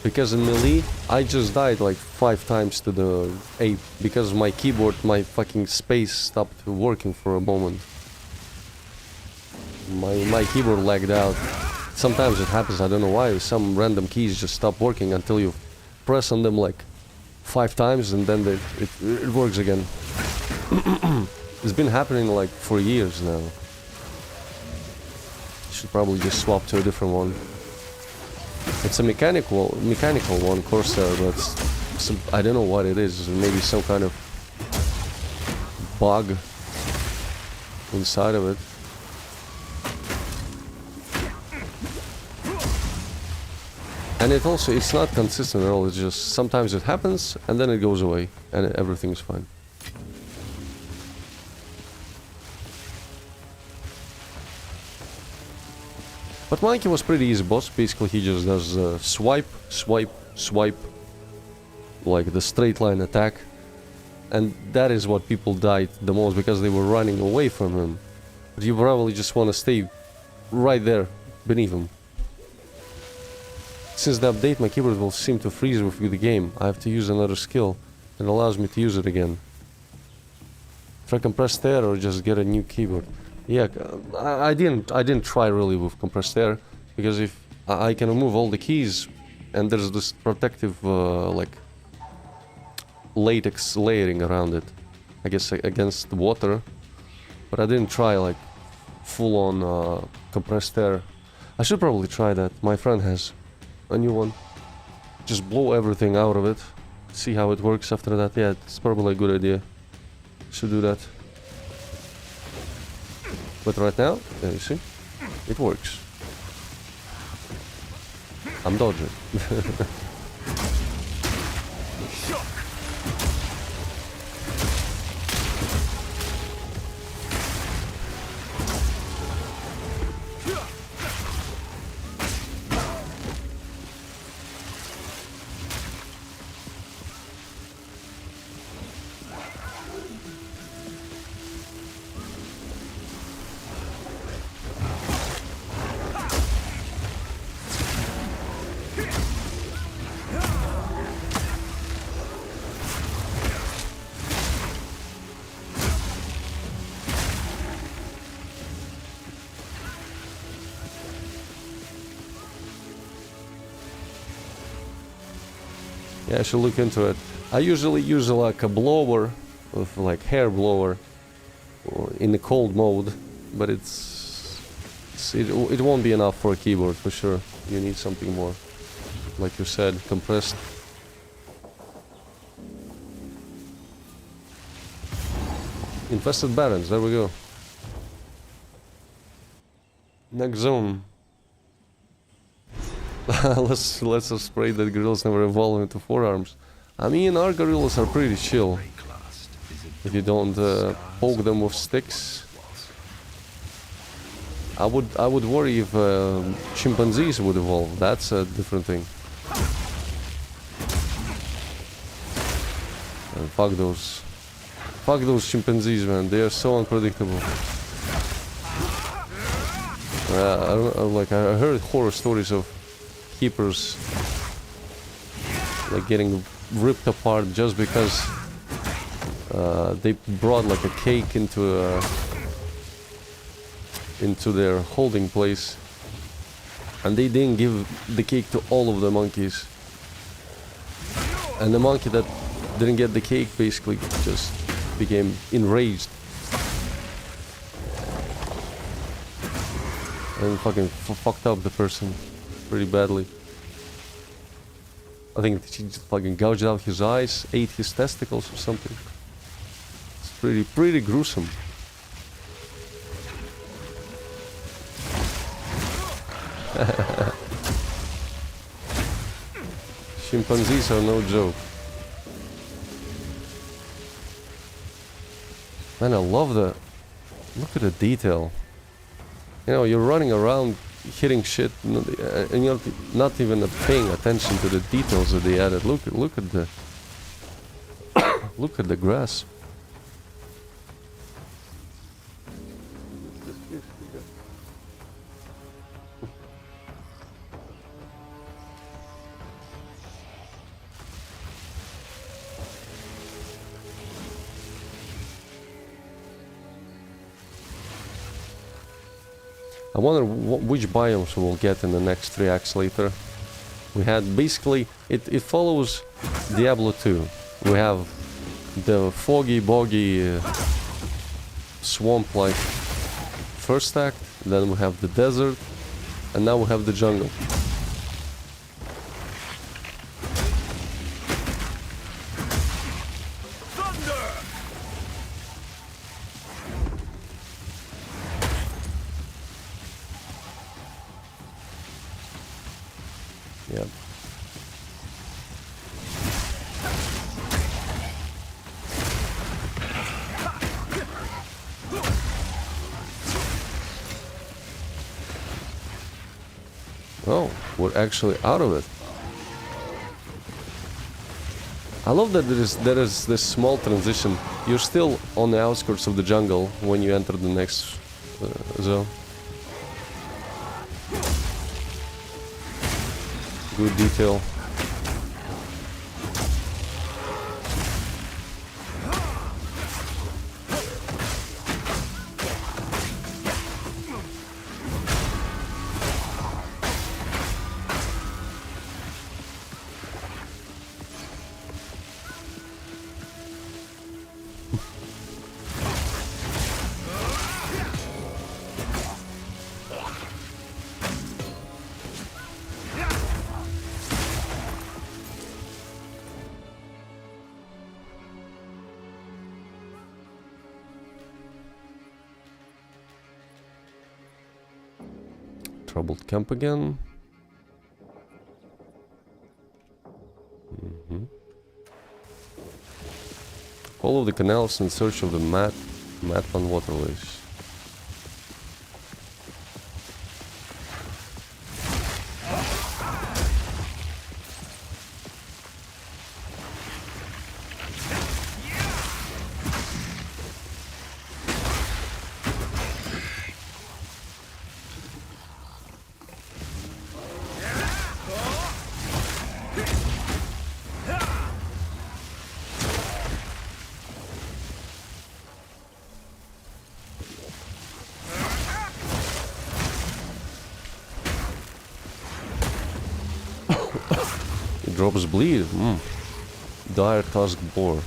because in melee I just died like 5 times to the ape because my keyboard, my fucking space stopped working for a moment. My keyboard lagged out. Sometimes it happens, I don't know why, some random keys just stop working until you press on them like 5 times and then it works again. It's been happening like for years now. Should probably just swap to a different one. It's a mechanical one, Corsair, but I don't know what it is. Maybe some kind of bug inside of it. And it's not consistent at all. It's just sometimes it happens and then it goes away and everything's fine. But Monkey was pretty easy boss. Basically he just does swipe, swipe, swipe, like the straight line attack. And that is what people died the most, because they were running away from him. But you probably just want to stay right there beneath him. Since the update, my keyboard will seem to freeze with the game. I have to use another skill that allows me to use it again. If I compress air or just get a new keyboard. Yeah, I didn't try really with compressed air, because if I can remove all the keys and there's this protective like latex layering around it, I guess against the water, but I didn't try like full-on compressed air. I should probably try that. My friend has a new one. Just blow everything out of it. See how it works after that. Yeah, it's probably a good idea. Should do that. But right now, yeah, you see, it works. I'm dodging. Yeah, I should look into it. I usually use like a blower, of like hair blower, in the cold mode, but it won't be enough for a keyboard for sure. You need something more, like you said, compressed. Infested barrens. There we go. Next zone. let's just pray that gorillas never evolve into forearms. I mean, our gorillas are pretty chill. If you don't poke them with sticks. I would worry if chimpanzees would evolve. That's a different thing. And fuck those chimpanzees, man. They are so unpredictable. I heard horror stories of keepers like getting ripped apart just because they brought like a cake into their holding place, and they didn't give the cake to all of the monkeys, and the monkey that didn't get the cake basically just became enraged and fucking fucked up the person pretty badly. I think she just fucking gouged out his eyes, ate his testicles or something. It's pretty gruesome. Chimpanzees are no joke. Man, I love the... Look at the detail. You know, you're running around hitting shit and you're not even paying attention to the details that they added. Look at the... Look at the grass. I wonder which biomes we'll get in the next 3 acts later. We had basically, it follows Diablo 2. We have the foggy, boggy, swamp-like first act, then we have the desert, and now we have the jungle. Yep. Oh, we're actually out of it. I love that there is this small transition. You're still on the outskirts of the jungle when you enter the next zone. Good detail. troubled camp again. Follow the canals in search of the Matpan waterways. Drops bleed. Dire tusk boar.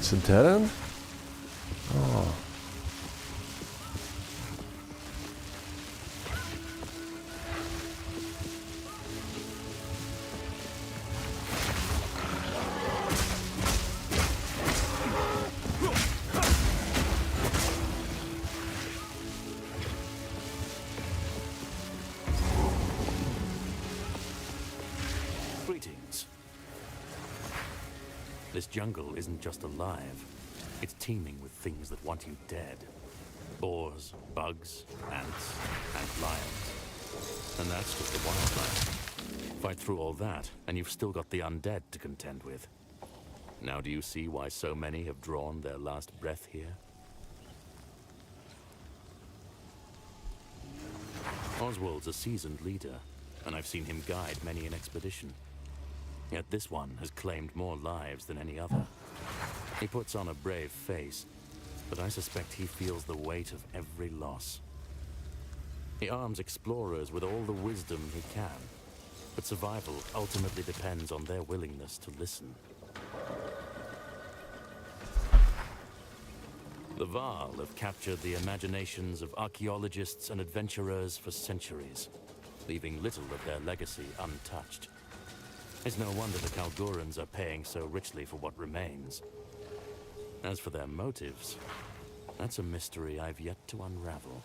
It's a dead end? Oh. Greetings. This jungle isn't just alive. It's teeming with things that want you dead. Boars, bugs, ants, and lions. And that's just the wildlife. Fight through all that, and you've still got the undead to contend with. Now do you see why so many have drawn their last breath here? Oswald's a seasoned leader, and I've seen him guide many an expedition. Yet this one has claimed more lives than any other. He puts on a brave face, but I suspect he feels the weight of every loss. He arms explorers with all the wisdom he can, but survival ultimately depends on their willingness to listen. The Varl have captured the imaginations of archaeologists and adventurers for centuries, leaving little of their legacy untouched. It's no wonder the Kalgorans are paying so richly for what remains. As for their motives, that's a mystery I've yet to unravel.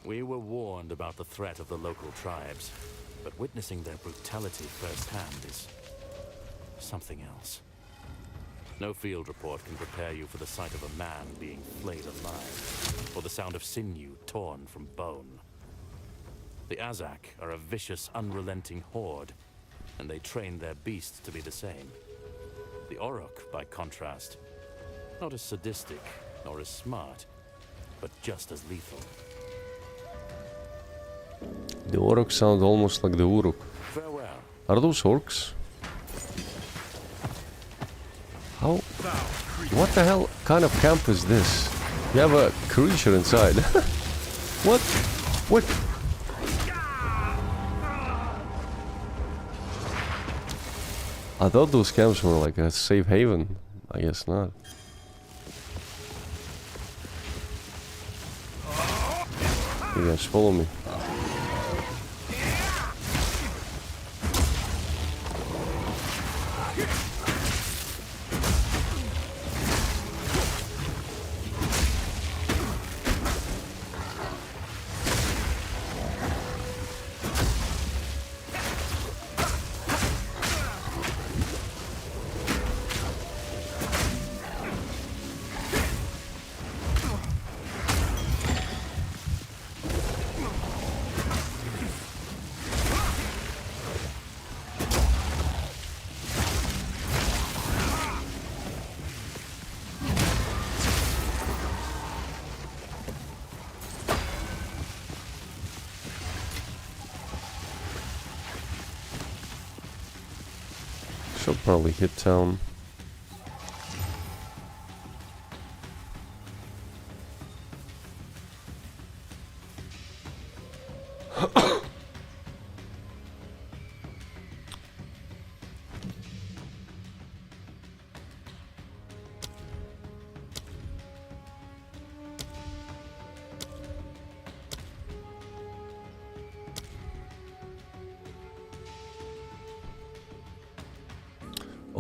We were warned about the threat of the local tribes, but witnessing their brutality firsthand is something else. No field report can prepare you for the sight of a man being flayed alive, or the sound of sinew torn from bone. The Azak are a vicious, unrelenting horde, and they train their beasts to be the same. The Orruk, by contrast, not as sadistic nor as smart, but just as lethal. The Orruk sound almost like the Uruk. Farewell. Are those orcs? How? What the hell kind of camp is this? You have a creature inside. What? What? I thought those camps were like a safe haven. I guess not. You guys follow me. She'll probably hit town.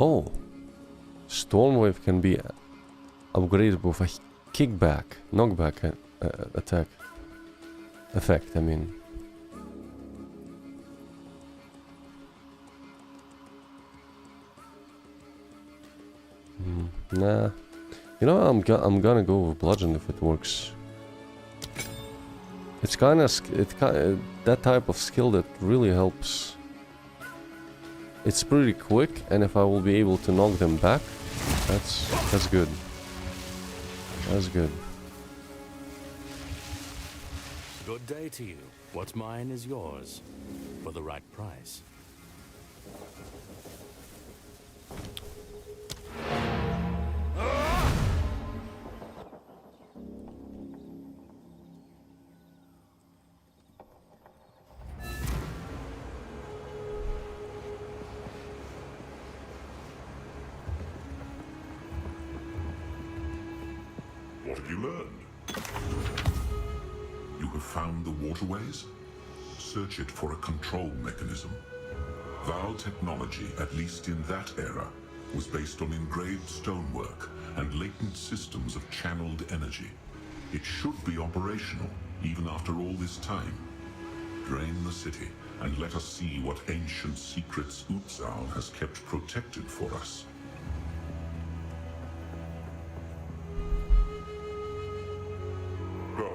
Oh, Stormwave can be upgraded with a kickback, knockback attack effect. I mean, nah. You know, I'm gonna go with bludgeon if it works. It's kind of that type of skill that really helps. It's pretty quick, and if I will be able to knock them back, that's good. That's good. Good day to you. What's mine is yours, for the right price. What have you learned? You have found the waterways? Search it for a control mechanism. Val technology, at least in that era, was based on engraved stonework and latent systems of channeled energy. It should be operational, even after all this time. Drain the city, and let us see what ancient secrets Exile has kept protected for us. Go.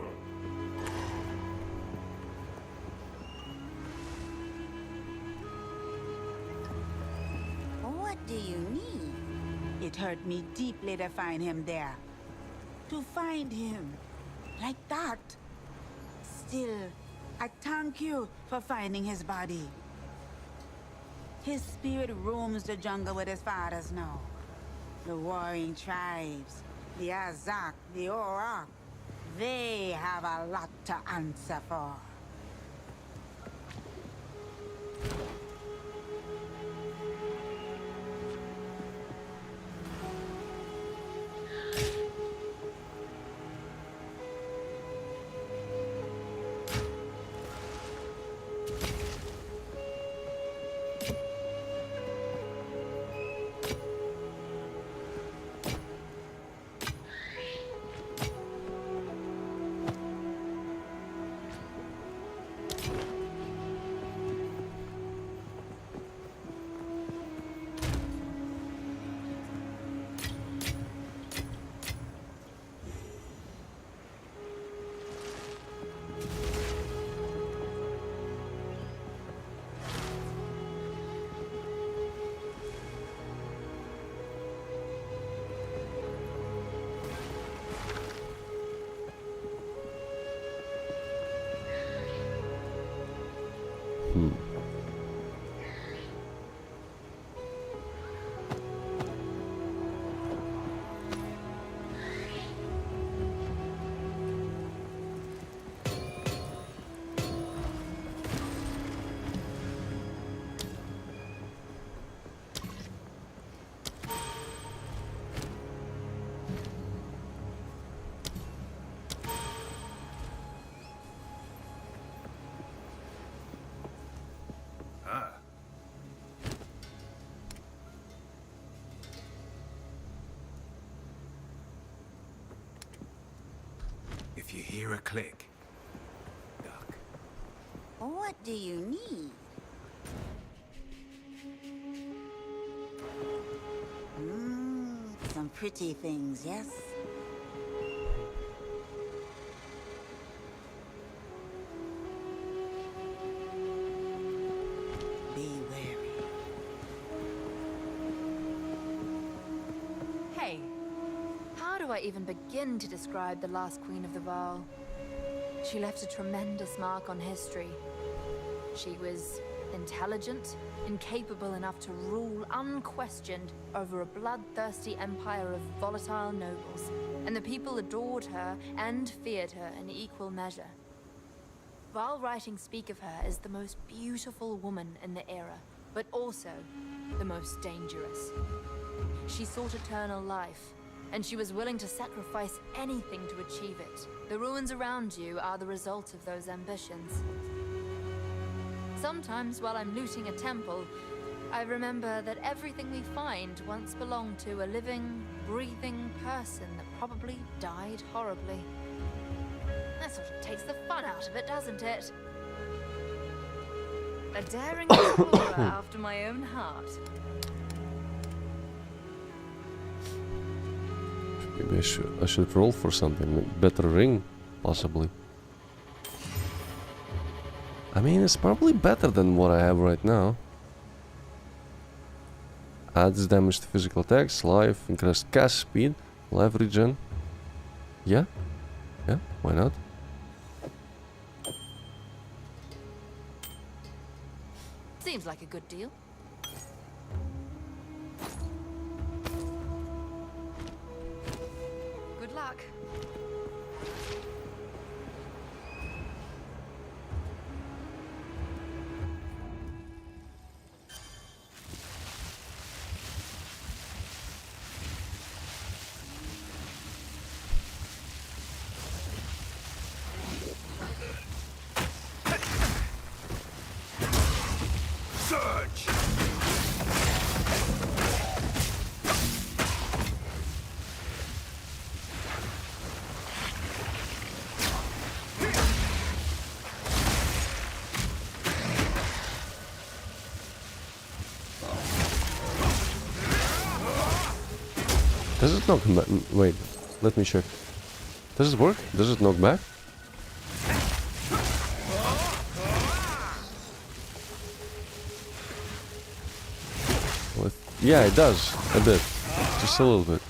What do you need? It hurt me deeply to find him there. To find him like that. Still, I thank you for finding his body. His spirit roams the jungle with his fathers now. The warring tribes, the Azak, the Orruk, they have a lot to answer for. If you hear a click, duck. What do you need? Some pretty things, yes? Be wary. Hey, how do I even begin to describe the last Queen of the Vaal? She left a tremendous mark on history. She was intelligent, incapable enough to rule unquestioned over a bloodthirsty empire of volatile nobles, and the people adored her and feared her in equal measure. Vaal writings speak of her as the most beautiful woman in the era, but also the most dangerous. She sought eternal life, and she was willing to sacrifice anything to achieve it. The ruins around you are the result of those ambitions. Sometimes while I'm looting a temple, I remember that everything we find once belonged to a living, breathing person that probably died horribly. That sort of takes the fun out of it, doesn't it? A daring explorer after my own heart. Maybe I should roll for something. Better ring, possibly. I mean, it's probably better than what I have right now. Adds damage to physical attacks, life, increased cast speed, life regen. Yeah? Yeah, why not? Seems like a good deal. Good luck. Surge! Does it knock back? Wait, let me check. Does it work? Does it knock back? Yeah, it does. A bit. Just a little bit.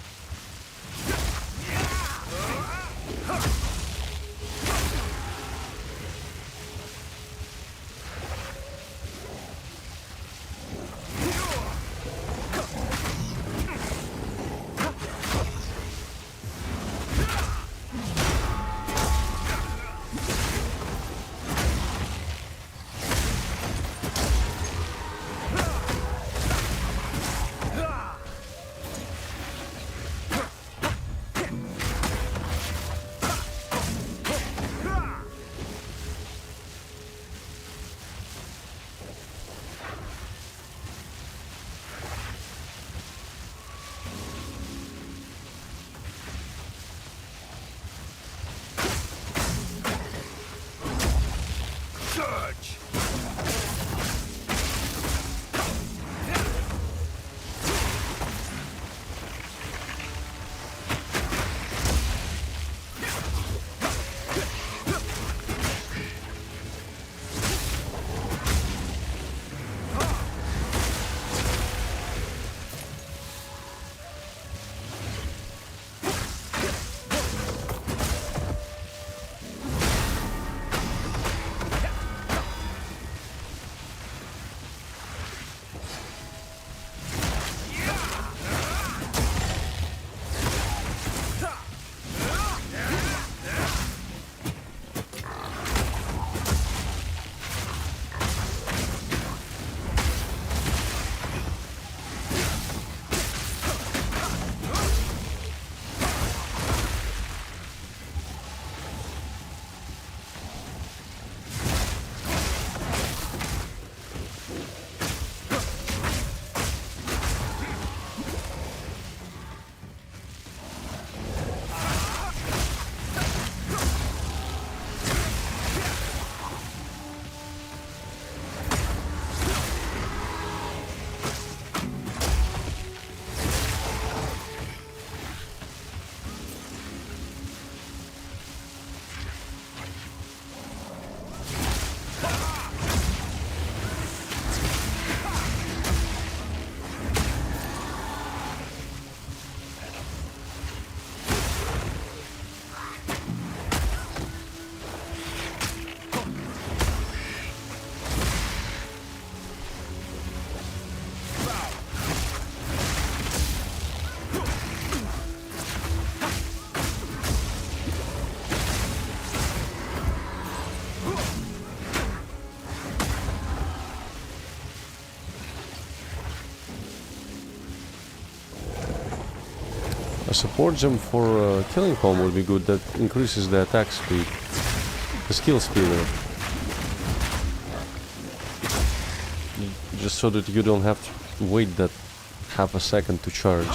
support gem for killing home would be good. That increases the attack speed, the skill speed. Just so that you don't have to wait that half a second to charge.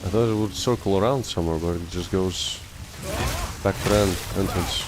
I thought it would circle around somewhere, but it just goes back to the entrance.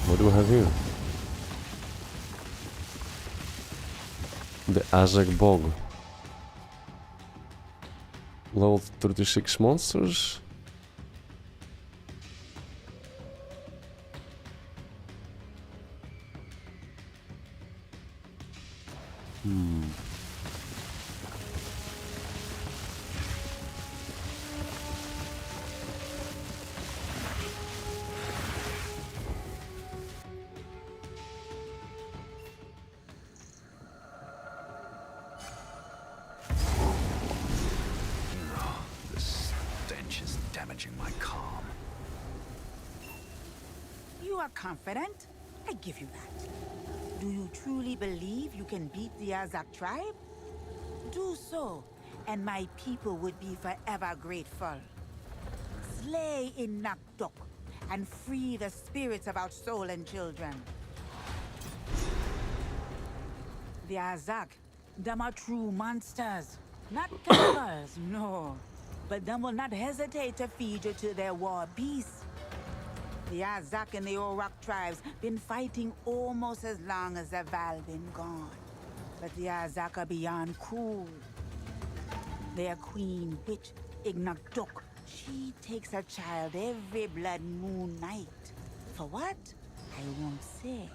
What do we have here? The Azak Bog. Level 36 monsters. The stench is damaging my calm. You are confident? I give you that. Do you truly believe you can beat the Azak tribe? Do so, and my people would be forever grateful. Slay in Nakdok and free the spirits of our stolen children. The Azak, them are true monsters. Not cannibals, no. But them will not hesitate to feed you to their war beasts. The Azak and the Orak tribes been fighting almost as long as the Val been gone. But the Azak are beyond cruel. Their queen witch, Ignakdok, she takes a child every blood moon night. For what? I won't say.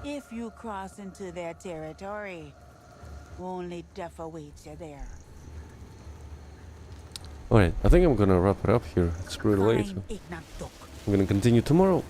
If you cross into their territory, only death awaits you there. Alright, I think I'm gonna wrap it up here. It's pretty late. Find Ignakdok. I'm gonna continue tomorrow.